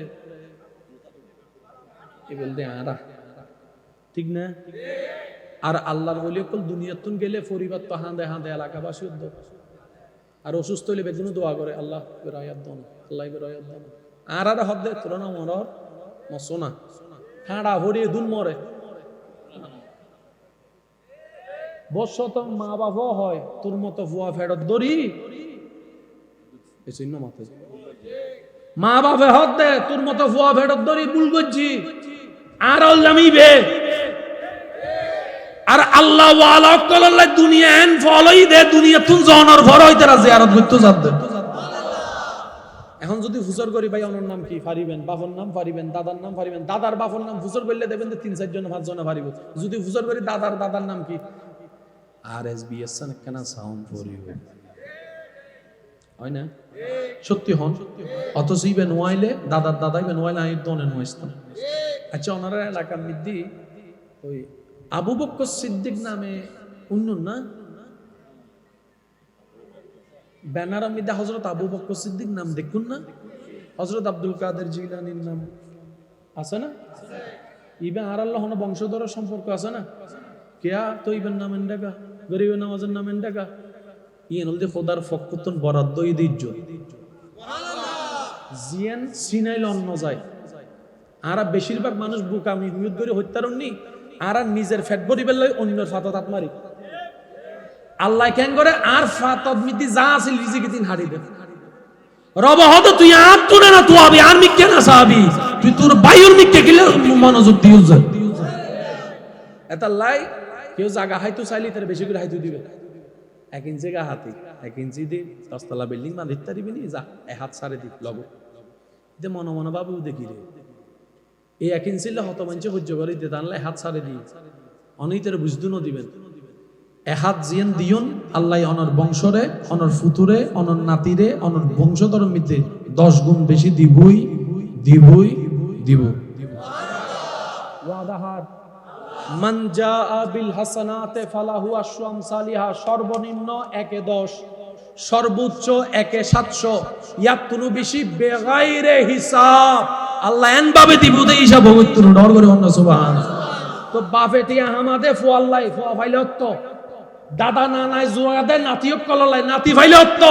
কি বলতে আরা ঠিক না? আর আল্লাহর ওলি কল দুনিয়াতুন গেলে পরিবার তো হাঁদে হাঁদে এলাকাবাসী উদ্যোগ। আর অসুস্থ হইলে বেদুন দোয়া করে, আল্লাহ বেরায়াত দন, আল্লাহ বেরায়াত দন। আর হদে তোরা না মরর মসোনা হাঁড়া ভরিয়ে দুন মরে। বর্ষ তো মা বাবা হয়, তোর মতো ভুয়া ফেরত দড়ি এই চিহ্ন মাথায়। মা বাবা হদ দে, তোর মতো ভুয়া ফেরত দড়ি ভুল করছি। আর জামিবে আর আল্লাহ ওয়ালা কল্লাহ দুনিয়া এন ফলই দে, দুনিয়া তুন জনর ভর হইতে রাজি জিয়ারত করতে যাবে। এখন যদি ফুসর করি, ভাই অনর নাম কি পারিবেন, বাপর নাম পারিবেন, দাদার নাম পারিবেন, দাদার বাপর নাম ফুসর করলে দেবেন 3-4 জন 5 জন পারিব। যদি ফুসর করি দাদার দাদার নাম কি, আর এস বি এস কেন সাউন্ড পড়িব হয় না? সত্যি হন। অথচ ইবেন ওয়াইলে দাদার দাদাই বেন ওয়াইলে আই দনে নয়স্তাম। আচ্ছা, ওনারা এলাকার মধ্যে ওই আবু বকর সিদ্দিক নামে উন্নন না, ব্যানার মধ্যে হযরত আবু বকর সিদ্দিক নাম দেখুন না, হযরত আব্দুল কাদের জিলানীর নাম আছে না? ইবেন আর আল্লাহ বংশধর সম্পর্ক আছে না? কেয়া তো ইবেন নাম এন্ডাকা, গরিবের নামাজের নাম এন্ডাকা, ইয়েন হলদি খোদার ফকতুন বরাদ্দ ঈদ ইজ্জত জিয়ান সিনাইল অন্য যায়। আর বেশিরভাগ মানুষ বুকামি হুয়ুদ করে হত্যারণনি, আর নিজের ফ্যাট বডি বেলায় অন্যের ফাতত আত্মারি আল্লাহ কেন করে, আর ফাতত মিতি যা আছে রিজিকে দিন হারি দে। রব হদ তুই আর তুলে না তুই আবি আর মিকে না সাবি, তুই তোর বায়ুর মিকে গেলে মনোযোগ দিও যা। এটা লাই কেউ জায়গা হাইতো চাইলে তার বেশি করে হাইতো দিবে। 1 ইঞ্চি গা হাতি 1 ইঞ্চি দি 10 তলা বিল্ডিং মান দিতে দিবি নি, যা এক হাত সারে দি লগ দে। মনে মনে বাবু দেখি রে, এই 1 ইঞ্চি হত মানছে সহ্য করে দিতে আনলে হাত সারে দি অনিতের বুঝদুনও দিবেন। হাত জিয়ান দিয়ন আল্লাহ অনর বংশরে, অনর ফুতুরে, অনর নাতিরে, অনর বংশধর মিতে 10 গুণ বেশি দিবই দিবই দিব। ওয়াদাহার মান জাআ বিল হাসানাতে ফালাহু আশরু আমসালিহা, সর্বনিম্ন 1 এ 10, সর্বোচ্চ 1 এ 700, ইয়াতুনু বেশি বেগাইরে হিসাব। আল্লাহ এন ভাবে দিব দে হিসাব হইতুন ডর করে অন্য সুবহানাল্লাহ। তো বাপে টিয়া হামাদে ফু আল্লাহ ফু ফাইলত, দাদা না নাই জোয়া দে নাতিও কললাই নাতি ফাইলত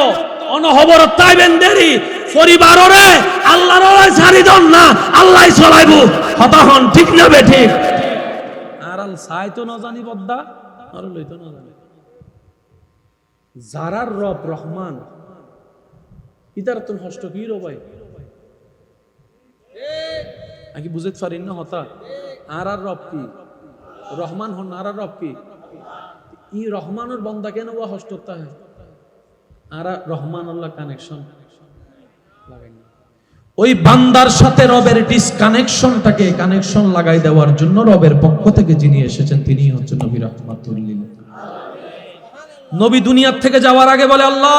অনহবর তাইবেন দেরি পরিবাররে আল্লাহর ছাড়ি দন না, আল্লাহ চলাইবো। কথা হন ঠিক না বে ঠিক? আরাল সাইতো না জানি বদ্দা আর লইতো না জানি। যারার রব রহমান ইতার তুন হষ্ট কি রো ভাই আকি বুঝতে পারিন না হতা। আর রব কি রহমান হন, আর রব কি ই রহমানের বন্দা কেন ওয়া হষ্টতা হয়। আর রহমান আল্লাহ কানেকশন ওই বান্দার সাথে রবের ডিসকানেকশনটাকে কানেকশন লাগাই দেওয়ার জন্য রবের পক্ষ থেকে যিনি এসেছেন তিনি হচ্ছেন নবী রাহমাতুল লিল আলামিন। নবী দুনিয়ার থেকে যাওয়ার আগে বলে, আল্লাহ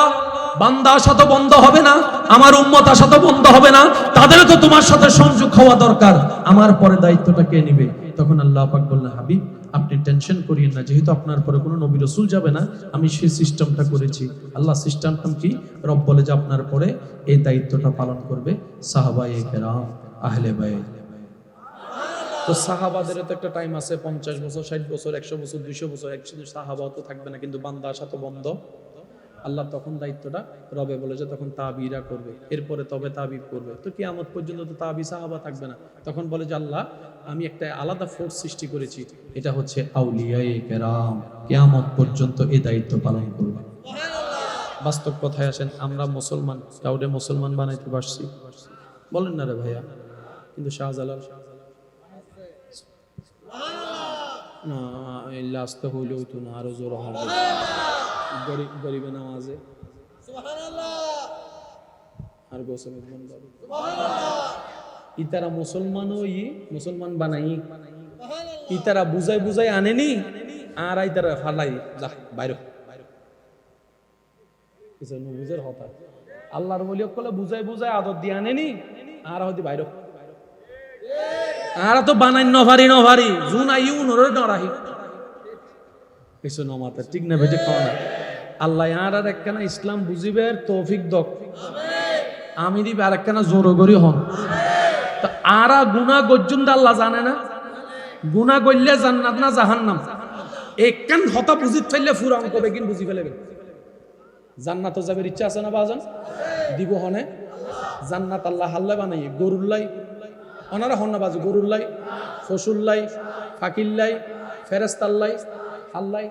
বান্দা আসা তো বন্ধ হবে না, আমার উম্মত আসা তো বন্ধ হবে না, তাদেরও তো তোমার সাথে সংযোগ হওয়া দরকার, আমার পরে দায়িত্বটা কে নিবে? তখন আল্লাহ পাক বললেন, হাবিব আপনি টেনশন করিয়েন না, যেহেতু আপনার পরে কোনো নবী রাসূল যাবে না, আমি সেই সিস্টেমটা করেছি। আল্লাহ সিস্টেমটা কি? রব বলে যে আপনার পরে এই দায়িত্বটা পালন করবে সাহাবায়ে কেরাম, আহলে বাইত। তো সাহাবাদের তো একটা টাইম আছে, 50 বছর, 60 বছর, 100 বছর, 200 বছর, একসাথে সাহাবা তো থাকবে না, কিন্তু বান্দা আসা তো বন্ধ। আল্লাহ তখন দায়িত্বটা রবে বলে যে তখন তাবিরা করবে, এরপরে তবে তাবিব করবে। তো কিয়ামত পর্যন্ত তো তাবি সাহাবা থাকবে না। তখন বলে যে আল্লাহ আমি একটা আলাদা ফোর্স সৃষ্টি করেছি, এটা হচ্ছে আউলিয়ায়ে কেরাম, কিয়ামত পর্যন্ত এই দায়িত্ব পালন করবে। বাস্তব কথায় আসেন, আমরা মুসলমান, কাউরে মুসলমান বানাইতে পারছি? বলেন না রে ভাইয়া। কিন্তু শাহজালাল না, এল্লা আসতে হইলেও তো না, আরো জোর হবে গরিবে নামাজে আর গোসল ইতারা মুসলমান বানাই, ইতারা বুঝাই বুঝাই আনেনি, আর ইতারা ফালাই যা বাইরে কিছু বুঝের হতা। আল্লাহর বলি কলে বুঝাই বুঝাই আদর দিয়ে আনেনি, আর হয়তো বাইরে আর তো বানাই নভারি জুন আইউ নরে নরাহি কিছু নমাতা ঠিক না বেটে খাওয়া না। আল্লাহ আর একখানা ইসলাম বুঝিবের তৌফিক দক, আমি দিবে আর একখানা জোর করি হন। তা আরা গুনাহ গজ্জুন আল্লাহ জানে না, গুনাহ করলে জান্নাত না জাহান্নাম, একখান হতা বুঝিত ফেললে ফুরা অঙ্ক বেগিন বুঝি ফেলেবে। জান্নাত যাবের ইচ্ছা আছে না বাজান? দিব হনে জান্নাত আল্লাহ হাল্লা বানাই গরুল্লাই ওনারা হন না বাজু, গরুল্লাই, ফসুল্লাই, ফাকিল্লাই, ফেরেস্তাল্লাই, হাল্লাই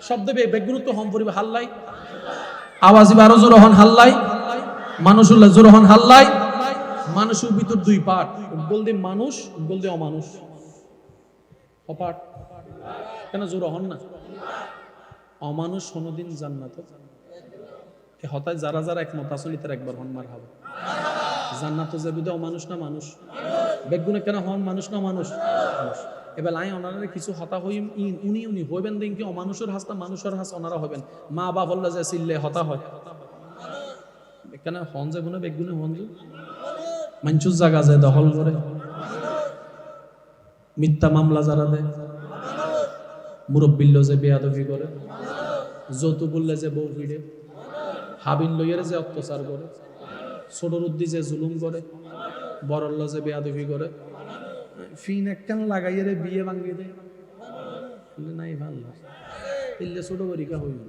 শব্দ বেগুরু তো হম পরিবে হাল্লাই, আওয়াজি বারো জোর হন হাল্লাই, মানুষুল্লাহ জোর হন হাল্লাই। মানুষের ভিতর দুই পার্ট, উজ্জ্বল দিয়ে মানুষ, উজ্জ্বল দিয়ে অমানুষ, অপার্ট কেন জোর হন না? অমানুষ কোনদিন জান্নাত হতায় যারা যারা একমত আসলে তার একবার হন মার হবে জান্নাত যাবে। অমানুষ না মানুষ, বেগুনে কেন হন মানুষ না মানুষ? এবার আই ওনারা কিছু হতা হইম উনি হইবেন দিন কি অমানুষের হাসতা মানুষের হাস ওনারা হবেন। মা বাপ হল্লা যে চিল্লে হতা হয় কেন হন যে গুনে বেগুনে হন যে মানুষের জায়গা যায় দখল করে, মিথ্যা মামলা যারা দেয়, মুরব্বিল্ল যে বেয়াদবি করে, যৌতু বললে যে বউ ভিড়ে, হাবিল লইয়ের যে অত্যাচার করে, ছোটর উদ্দি যে জুলুম করে, বড়ল্ল যে বেয়াদবি করে, ফিন একখান লাগাইয়ে রে বিয়ে ভাঙ্গি দেয় নাই ভাল ইল্লে ছোট করিকা হইল।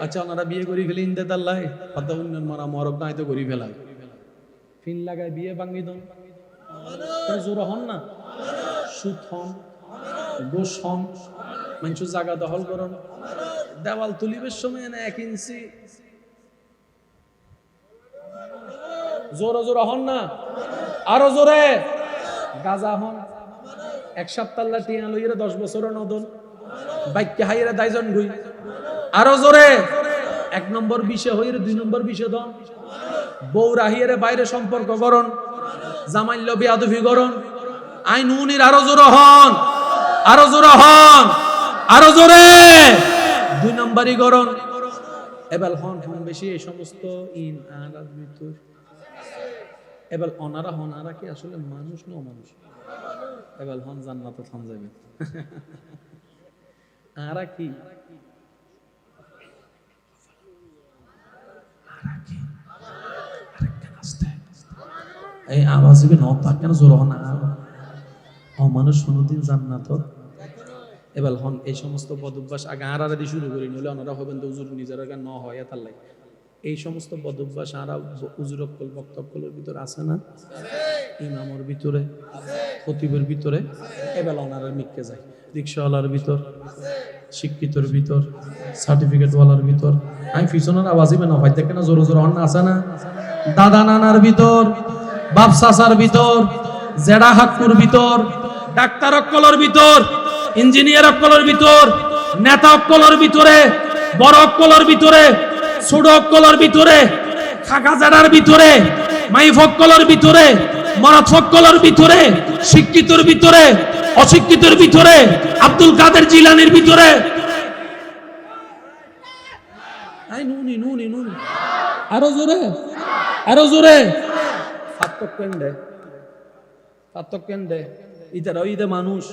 আচ্ছা ওনারা বিয়ে করি ফেলে ইন্দে তাল্লাই পাতা উন্নয়ন মারা মরক নাই তো করি ফেলায়, ফিন লাগাই বিয়ে ভাঙ্গি দন জোর হন না, সুদ হন, গোস হন, মানুষের জায়গা দখল করন, দেওয়াল তুলিবের সময় না 1 ইঞ্চি জোর জোর হন না, আরো জোরে গাজা হন, 1 সপ্তাহ টিয়া লইরে 10 বছর নদন বাইককে হাইরে দাইজন গুই, আরো জোরে 1 নম্বর বিষয় হইরে 2 নম্বর বিষয় দন, বউ রাহিরে বাইরে সম্পর্ক করন, জামাইল বিয়াদবি করন, আইন উনির আরো জোরে হন, আরো জোরে হন, আরো জোরে 2 নম্বরই করন। এবার হন হন বেশি এই সমস্ত ইন আরাদ ভিতর এবার অনারা কি আসলে মানুষ না অমানুষ? এবার হন জান্নাতে থাম যাবে আরা কি এই আওয়াজ দিবে নতা কেন জোর হন অমানুষ কোনদিন জান্নাত। এবার হন এই সমস্ত বদ অভ্যাস আগে আরা দিয়ে শুরু করি, নইলে ওনারা হবেন তো হুজুর নিজের ন হয় এতার লাই। এই সমস্ত বদ অভ্যাস আরা হুজুরক্কল বক্তব্যের ভিতরে আছে না? ইমামের ভিতরে, খতিবের ভিতরে, এবার ওনারা মিককে যায়, রিক্সাওয়ালার ভিতর, শিক্ষিতর ভিতর, সার্টিফিকেটওয়ালার ভিতর, আমি পিছনের আওয়াজিবে না ভাই দেখে না জোর জোর হন আছে না? দাদা নানার ভিতর, বাপ চাচার ভিতর, জেডা হাক্কুর ভিতর, ডাক্তার অক্কলের ভিতর, ইঞ্জিনিয়ার অক্কলের ভিতর, নেতা অক্কলের ভিতরে, বড় অক্কলের ভিতরে, ছোট অক্কলের ভিতরে, খাকা জাড়ার ভিতরে, মাই ফক্কলের ভিতরে, মরাত ফক্কলের ভিতরে, শিক্ষিতর ভিতরে, অশিক্ষিতর ভিতরে, আব্দুল কাদের জিলানির ভিতরে, নুনি নুনি নুনি আরো জোরে, আরো জোরে পার্থক্য কেন্দ্রে ইতারা ঈদে মানুষ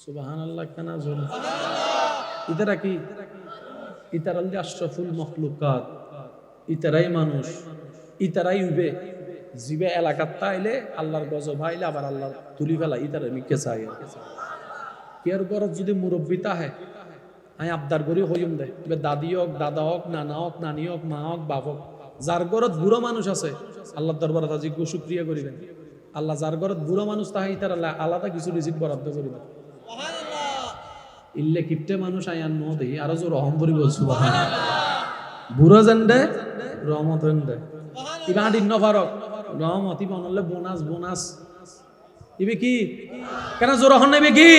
সুবহানাল্লাহ কেন জোরে ইতারা কি ইতারা আশরাফুল মখলুকাত ইতারাই মানুষ ইতারাই উবে জিবে এলাকাত তাইলে আল্লাহর গজব আইলে আবার আল্লাহ তুলি ফেলা ইতারা মিকে চাই কেয়ার ঘরত যদি মুরব্বী তাহে আমি আবদার করি হইম দে দাদি হোক দাদা হোক নানা হোক নানি হোক মা হোক বাপ হোক যার ঘরত বুড়ো মানুষ আছে আল্লাহর দরবারে আজি শুকরিয়া করিবেন আল্লাহ যার ঘরত বুড়ো মানুষ তাহে ইতার আলাদা কিছু রিজিক বরাদ্দ করিবেন ইল্লে কিপটে মানুষ আয়ান ন দেখি আরো জোর রহম করি বল সুবহানাল্লাহ বুড়ো জেন্ডে রহমত জেন্ডে ইবা দিন নফারক রহমত ইবা নলে বোনাস বোনাস ইবে কি কেন জোর হন নেবে কি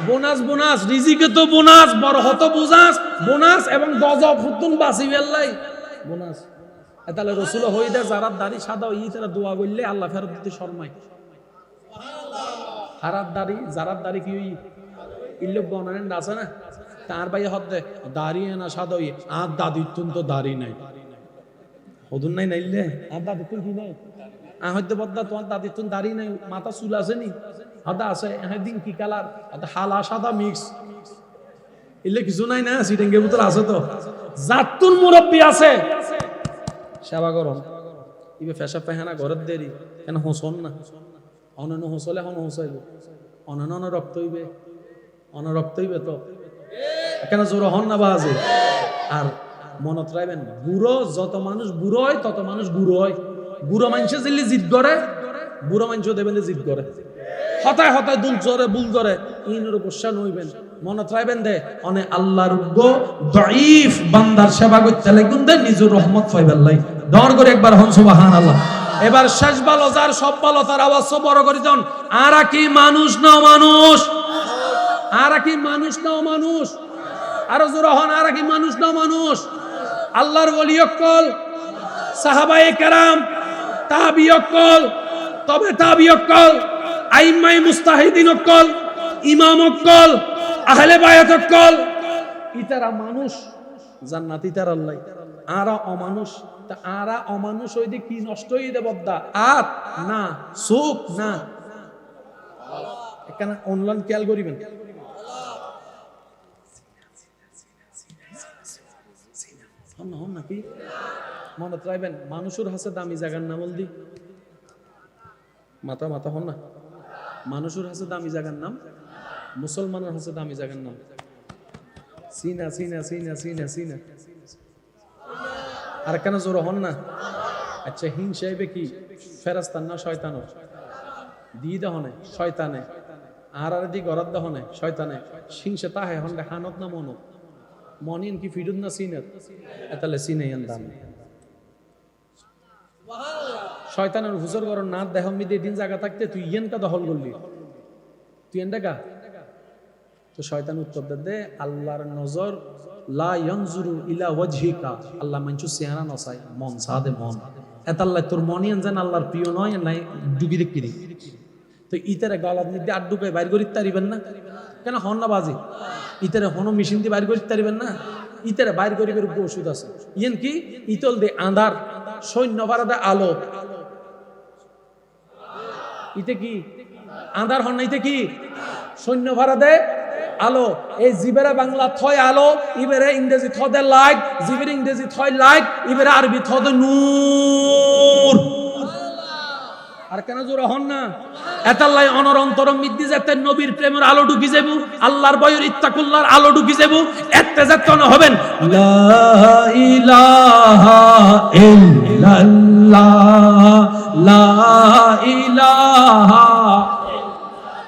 বোনাস বোনাস রিজিকে তো বোনাস বরহত বুঝাস বোনাস এবং গজব ফুতুন বাসি বেল্লাই বোনাস তাহলে রাসূল হইদে যারা দাড়ি সাদা ই তারা দোয়া করলে আল্লাহ ফেরত দিতে শর্মায় হারাত দাড়ি যারার দাড়ি কি হই ইল্লে বনানেন আছে না তার ভাই হদ্দে দাড়ি না সাদা ই আর দাদি তো দাড়ি নাই হদুন নাই নাইলে আর দাদি তুই কি নাই হয়তো বদ্দা তোমার দাদি তুন দাড়ি নাই মাথা চুল আছে নি হাদা আছে দিন কি কালার হালা সাদা মিক্স ইল্লে কিছু নাই না সিটেঙ্গের ভিতর আছে তো জাতুন মুরব্বী আছে সেবা করন ইবে ফেসা পেহানা ঘরের দেরি কেন হোসন না অনন্য হোসলে হন হোসাইব অনন্য রক্ত হইবে অনরক্ত হইবে তো কেন জোর হন না বাজে আর মনত রাখবেন বুড়ো যত মানুষ বুড়ো হয় তত মানুষ বুড়ো হয় বুড়ো মানুষে জিল্লি জিদ করে বুড়ো মানুষও দেবেন জিদ করে হতায় হতায় দুল জরে বুল জরে ইনের গোসা নইবেন মনত রাখবেন দে অনে আল্লাহর গো দাঈফ বান্দার সেবা করতে লাগুন দে নিজের রহমত পাইবার লাই দর করে একবার হন সুবহানাল্লাহ এবার শেষ ভালো যার সব ভালো তার আওয়াজ বড় করে দেন আর কি মানুষ না মানুষ আর কি মানুষ না মানুষ আর জোরে হন আর কি মানুষ না মানুষ আল্লাহর ওলি অকল সাহাবায়ে কেরাম তাবি অকল তবে তাবি অকল আইম্মায়ে মুস্তাহিদিন অকল ইমাম অকল আহলে বায়াত অকল ইতারা মানুষ জান্নাতি তার আল্লাহ আরা অমানুষ তা আরা অমানুষ হইতে কি নষ্ট হই দে বদ্দা আত না সুখ না এখানে অনলাইন খেয়াল করিবেন হন নাকি মনত রাখবেন মানুষের হাসে দামি জায়গার নাম বলদি মাথা মাথা হন না মানুষের হাসে দামি জায়গার নাম মুসলমানের হাসে দামি জায়গার নাম সিনা সিনা সিনা সিনা সিনা আর কেন জোর হন না আচ্ছা হিংসা হইবে কি ফেরেশতার না শয়তানের দিয়ে দহনে শয়তানে আর দি গরাদ দহনে শয়তানে হিংসা তাহে হন হানত না মনত মনিন কি ফিডুন না সিনত এতালে সিনেয়ান দাম শয়তানের হুজুর গর না দেহ মিদে দিন জায়গা থাকতে তুই ইয়েন কা দখল করলি তুই এন্ডা কা তো শয়তান উত্তর দে আল্লাহর নজর লা ইয়ানজুরু ইলা ওয়াজহিকা আল্লাহ মানছু চেহারা নসাই মন সাদে মন এতাল্লাহ তোর মনিয়ান জান আল্লাহর প্রিয় নয় নাই ডুবি দেখি তো ইতারে গলাত নিতে আর ডুবে বাইর করিতে পারিবেন না কেন হন না বাজি ইতারে হন মেশিন দিয়ে বাইর করিতে পারিবেন না ইতারে বাইর করি করে ওষুধ আছে ইয়েন কি ইতল দে আন্ধার সৈন্য ভাড়া আলো ইতে কি আন্ধার হন না ইতে কি সৈন্য ভাড়া দে আলো এই জিবেরা বাংলা থয় আলো ইবেরে ইংরেজি থদে লাইট জিবের ইংরেজি থয় লাইট ইবেরে আরবি থদে নূর আর কেন জোর হন না এতাল্লাই অনর অন্তর মিদ্দি যাতে নবীর প্রেমের আলো ঢুকি যাবো আল্লাহর বয়ের ইত্তাকুল্লাহর আলো ঢুকি যাবো এতে যাতন হবেন লা ইলাহা ইল্লাল্লাহ লা ইলাহা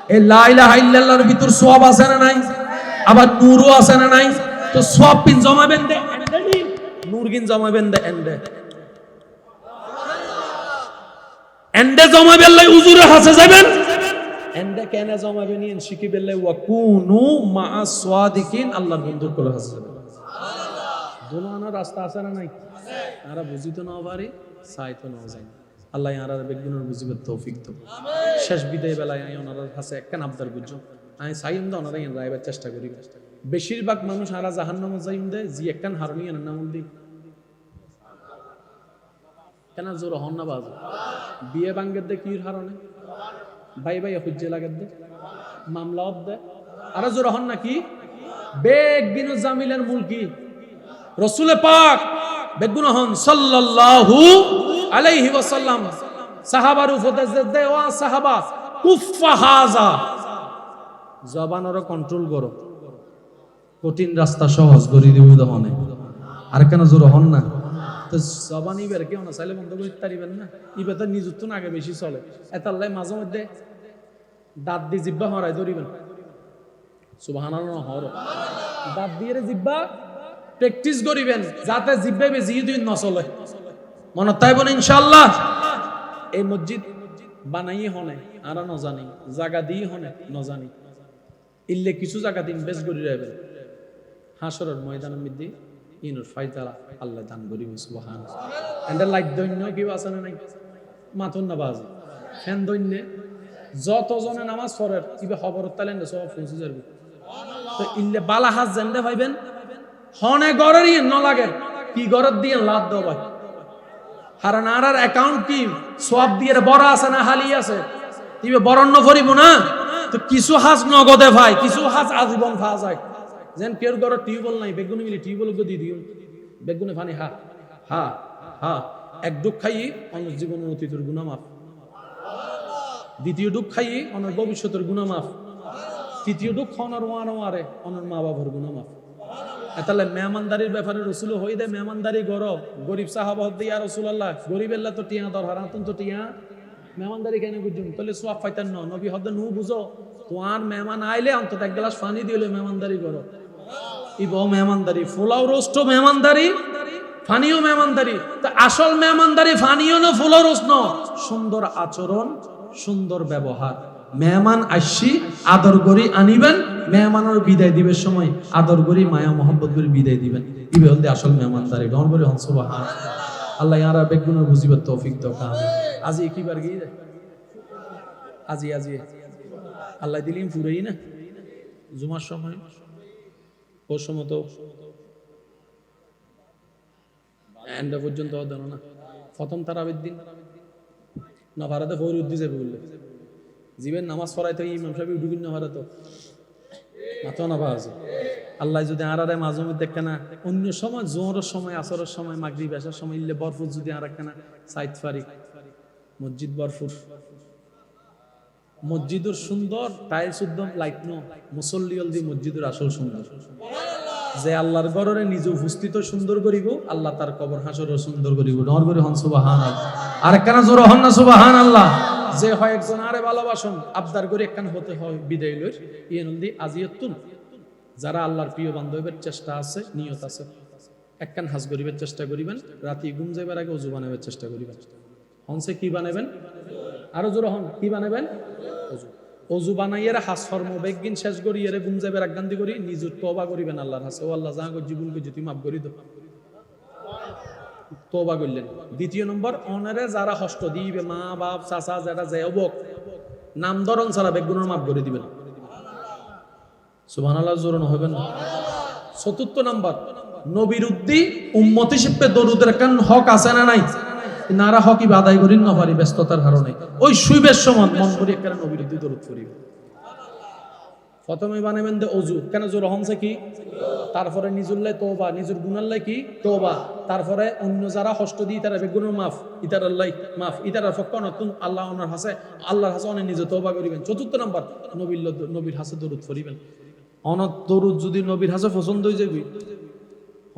এই লা ইলাহা ইল্লাল্লাহর ভিতর সওয়াব আছে না নাই আবার নূরও আছে না নাই তো সওয়াব পিন জমাবেন দে নূর গিন জমাবেন দে এন্ডে জমাবেন লাই হুজুরের কাছে যাবেন এন্ডে কেন জমাবেন ইন শিখিবেন লাই ওয়া কুনু মা সাদিকিন আল্লাহর বন্ধুর কাছে যাবেন দোনো আনার রাস্তা আছে না নাই? আরা বুঝি তো না পারে, চাই তো না যাই। আল্লাহ আর বেগুনের বুঝিবার তৌফিক তো। শেষ বিদায় বেলায় আমি ওনার কাছে একখান আবদার বুঝছো, আমি চাইম তো ওনারা রাইবার চেষ্টা করি। বেশিরভাগ মানুষ আরা জাহান্নামে যাইম দেয়, জি একখান হারুনি এর নাম দি কেন জোর হন না বাজু বিয়ে ভাঙ্গের দে কি হারণে ভাই ভাই হুজ্জে লাগের দে মামলা দে আর জোর হন না কি বেগ বিনু জামিলের মূল কি রসুলে পাক বেগুন হন সাল্লাল্লাহু আলাইহি ওয়াসাল্লাম সাহাবার উপদেশ দে ও সাহাবা কুফা হাজা জবানর কন্ট্রোল করো, কঠিন রাস্তা সহজ করে দিব দহনে। আর কেন জোর হন না তো জবান ইবের কেউ না চাইলে বন্ধ করতে পারিবেন না, ইবে তো নিযুক্ত না আগে বেশি চলে। এতাল্লাই মাঝে মধ্যে দাঁত দিয়ে জিব্বা হরাই ধরিবেন, সুবহানাল্লাহ হর দাঁত দিয়ে জিব্বা প্র্যাকটিস করিবেন যাতে জিব্বা বেশি দিন নচলে। মনে তাইবেন ইনশাআল্লাহ। এই মসজিদ বানাই হনে আর ন জানি জায়গা দিয়ে হনে ন জানি ইল্লে কিছু জায়গা দিন বেশ করি রাখবেন হাসরের ময়দানের মধ্যে ইনুর ফায়দালা আল্লাহ দান করিবে সুবহানাল্লাহ। এন্ড লাইট দৈন্য কি আছে না নাই মাথুন না বাজে ফ্যান দৈন্য যতজনে নামাজ পড়ের কিবে খবরত তালেন সব পৌঁছে যাবে। তো ইল্লে বালা হাজ জানতে পাইবেন হনে গড়েরই ন লাগে কি গড়ত দিয়ে লাভ দাও ভাই হারান আর অ্যাকাউন্ট কি সওয়াব দিয়ে বড় আছে না হালি আছে ইবে বরণ্য ভরিব না। তো কিছু হাজ নগদে ভাই, কিছু হাজ আজীবন ভা যায়। যেন কেউ গড় টিউবওয়েল নাই বেগুনে মিলি টিউবওয়েল গো দিয়ে দিও বেগুনে পানি হা হা হা এক ডুব খাই অন্য জীবনের অতীতের গুনাহ মাফ, দ্বিতীয় ডুব খাই অন্য ভবিষ্যতের গুনাহ মাফ, তৃতীয় ডুব খাওয়ানোর ওয়ারে অন্য মা বাবার গুনাহ মাফ। তাহলে মেহমানদারির ব্যাপারে রসুল হই দে মেহমানদারি গরিব সাহাবা হদ ইয়া রাসূলুল্লাহ গরিবেল্লা তো টিয়া দর হারাতন তো টিয়া মেহমানদারি কেন বুঝুন তাহলে সোয়াব পাইতেন না নবী হদ নু বুঝো তোমার মেহমান আইলে অন্তত এক গ্লাস পানি দিলে মেহমানদারি করো। ইব মেহমানদারি ফুলাও রোস্ট মেহমানদারি ফানিও মেহমানদারি। তা আসল মেহমানদারি ফানিও না ফুলাও রোস্ট ন সুন্দর আচরণ সুন্দর ব্যবহার। মেহমান আসি আদর করি আনিবেন, মেহমানের বিদায় দিবের সময় আদর করি মায়া মোহাম্মত করে বিদায় দিবেন। ইবে হল আসল মেহমানদারি। ডর করে হন সুবহানাল্লাহ। আল্লাহ ইয়ারা বেগুনের বুঝিবার তৌফিক দাও। আজি কিবার গিয়ে আজি আজি আল্লাহ দিলিম ফুরেই না জুমার সময় ওর সময় তো এন্ড পর্যন্ত দেন না প্রথম তারাবির দিন না ভারতে ফৌর উদ্দি যাবে বললে জীবের নামাজ পড়াই তো ইমাম সাহেব উঠুবিন না ভারত মাথা না আছে। আল্লাহ যদি আরারে মাঝে মধ্যে দেখে অন্য সময় জোহরের সময় আসরের সময় মাগরিব আসার সময় ইল্লে বরফুর যদি আর একখানা সাইদ ফারি মসজিদ বরফুর মসজিদের সুন্দর টাইলস উদ্যম লাইট নো মুসল্লিয়ল দি মসজিদের আসল সুন্দর। যে আল্লাহর ঘরে নিজে উপস্থিত সুন্দর করিব আল্লাহ তার কবর হাসরও সুন্দর করিব। ডর করে হন সুবহানাল্লাহ। আর একখানা জোর হন না সুবহানাল্লাহ। যে হয় একজন আরে ভালোবাসন আবদার করে একখানা হতে হয় বিদায় লইর ইয়ে নন্দী আজিয়তুন যারা আল্লাহর প্রিয় বান্ধবের চেষ্টা আছে নিয়ত আছে একখান হাজ করিবার চেষ্টা করিবেন। রাতে ঘুম যাইবার আগে ওযু বানাবার চেষ্টা করিবেন। হনসে কি বানাবেন আরো জোর হন কি বানাবেন ওযু। ওযু বানাইয়ার হাস ফরম বেগিন শেষ করি এর ঘুম যাইবার আগান্দি করি নিজে তওবা করিবেন আল্লাহর কাছে। ও আল্লাহ যা গো জীবনকে যদি মাফ করি দাও তওবা করলেন। দ্বিতীয় নম্বর অনারে যারা কষ্ট দিবে মা বাপ চাচা যারা যায়বক নাম ধরন ছাড়া বেগুনের মাফ করে দিবেন। সুবহানাল্লাহ জোরন হবেন না। চতুর্থ নম্বর নবীর উদ্দি উম্মত হিসেবে দরুদের কান হক আছে না নাই নারা হক আদায় করি না পারি ব্যস্ততার কারণে ওই শুইবের সময় মন করি একটা নবীর উদ্দি দরুদ করিবে। প্রথমে বানাবেন দে ওযু কেন জোর হমছে কি তারপরে নিজুল্লাহ তওবা নিজের গুনাল্লাহ কি তওবা তারপরে অন্য যারা কষ্ট দিই তারা বেগুনের মাফ ইতার আল্লাহ মাফ ইতার পক্ষ নতুন আল্লাহ ওনার হাসে আল্লাহর হাসে অনেক নিজে তওবা করিবেন। চতুর্থ নম্বর নবীর হাসে দরুদ করিবেন। অনত দরুদ যদি নবীর হাসে পছন্দ হয়ে যাবি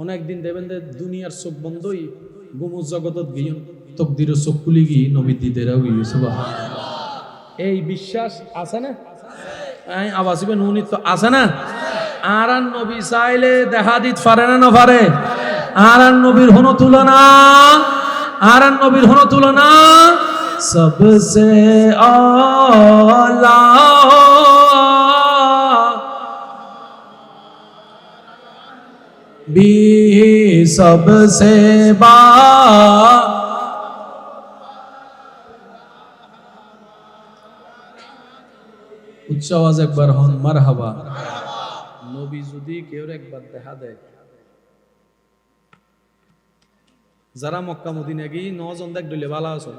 অনেক দিন দেবেন যে দুনিয়ার চোখ বন্ধই গুমুজ জগতত গিয়ে তকদিরের চোখ খুলি গিয়ে নবী দিদেরাও গিয়ে সুবহানাল্লাহ। এই বিশ্বাস আছে না আবাসিবে নুনি তো আছে না। আর নবী চাইলে দেখা দিত পারে না পারে। আর নবীর হন তুলনা আর নবীর হন তুলনা সবসে আলা বি सबसे बा উচ্চ আওয়াজ একবার হন মারহাবা। নবী যদি কেউ একবার দেখা দেয়, যারা মক্কা মদিনা গিয়ে নজন দেখ দিলে ভালো আছো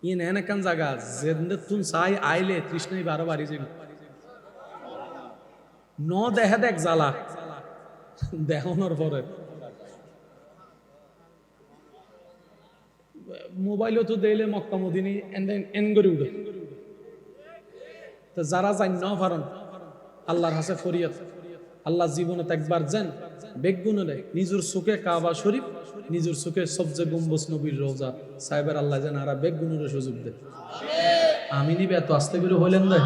ইন এনে কান জায়গা যেন্দে তুন চাই আইলে তৃষ্ণাই বারো বাড়ি যাবি ন দেখা দেখ জ্বালা দেখানোর পরে মোবাইলও তো দিলে মক্কা মদিনী এন করে উঠে। তো যারা যাই ন পারেন আল্লাহর হাসে ফরিয়াদ, আল্লাহ জীবনে একবার যান বেগুনে নেয় নিজের চোখে কাবা শরীফ, নিজের চোখে সবচেয়ে গম্বুজ নবীর রোজা সাহেবের আল্লাহ যেন আর বেগুনের সুযোগ দেয়। আমি নিবে এত আস্তে করে হইলেন দেয়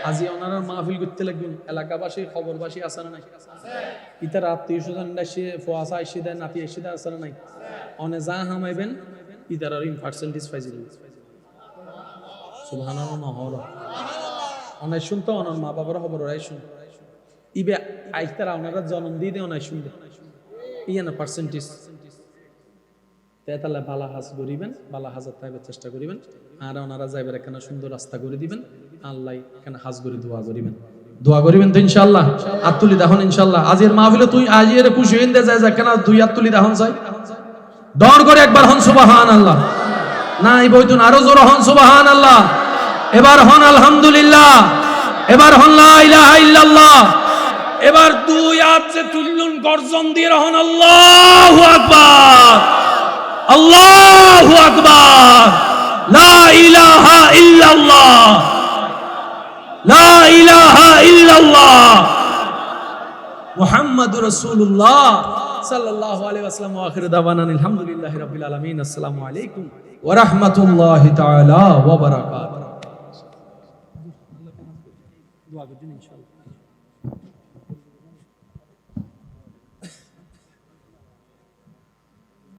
আজি ওনারা মাহফিল করতে লাগবেন। এলাকাবাসী খবরবাসী আছে না নাই? ইতার আত্মীয় স্বজন ফোয়াশা এসে দেয়, নাতি এসে দেয় আছে না নাই? অনে যা হামাইবেন ইতার আর পার্সেন্টেজ পাইছিল সুবহানাল্লাহ নহর অনেক শুনতো অনার মা বাবার খবর ওরাই শুন ইবে আইতারা ওনারা জন্ম দিয়ে দেয় অনেক শুনবে ইয়ে না পার্সেন্টেজ তাহলে বালা হাজ করিবেন, বালা হাজার তাইবার চেষ্টা করিবেন। আর ওনারা যাইবার এখানে সুন্দর রাস্তা করে দিবেন, আল্লাহ এখানে হাজ করে দোয়া করিবেন, দোয়া করিবেন তো ইনশাআল্লাহ। আত্তুলি দাহন ইনশাআল্লাহ আজির মাহফিলে তুই আজির খুশি হইন দে যায় কেন দুই আত্তুলি দাহন চাই দৌড় করে একবার হন সুবহানাল্লাহ। না এই বইতুন আরো জোর হন সুবহানাল্লাহ। এবার হন আলহামদুলিল্লাহ, এবার হন লা ইলাহা ইল্লাল্লাহ। এবার দুই হাত যে তুলুন গর্জন দিয়ে হন আল্লাহু আকবার, আল্লাহু আকবার, লা ইলাহা ইল্লাল্লাহ, লা ইলাহা ইল্লাল্লাহ, মুহাম্মাদুর রাসূলুল্লাহ সাল্লাল্লাহু আলাইহি ওয়াসাল্লাম। ওয়া আখিরু দাওয়ানা আলহামদুলিল্লাহি রাব্বিল আলামিন। আসসালামু আলাইকুম ওয়া রাহমাতুল্লাহি তাআলা ওয়া বারাকাতুহু। দোয়া করুন ইনশাআল্লাহ।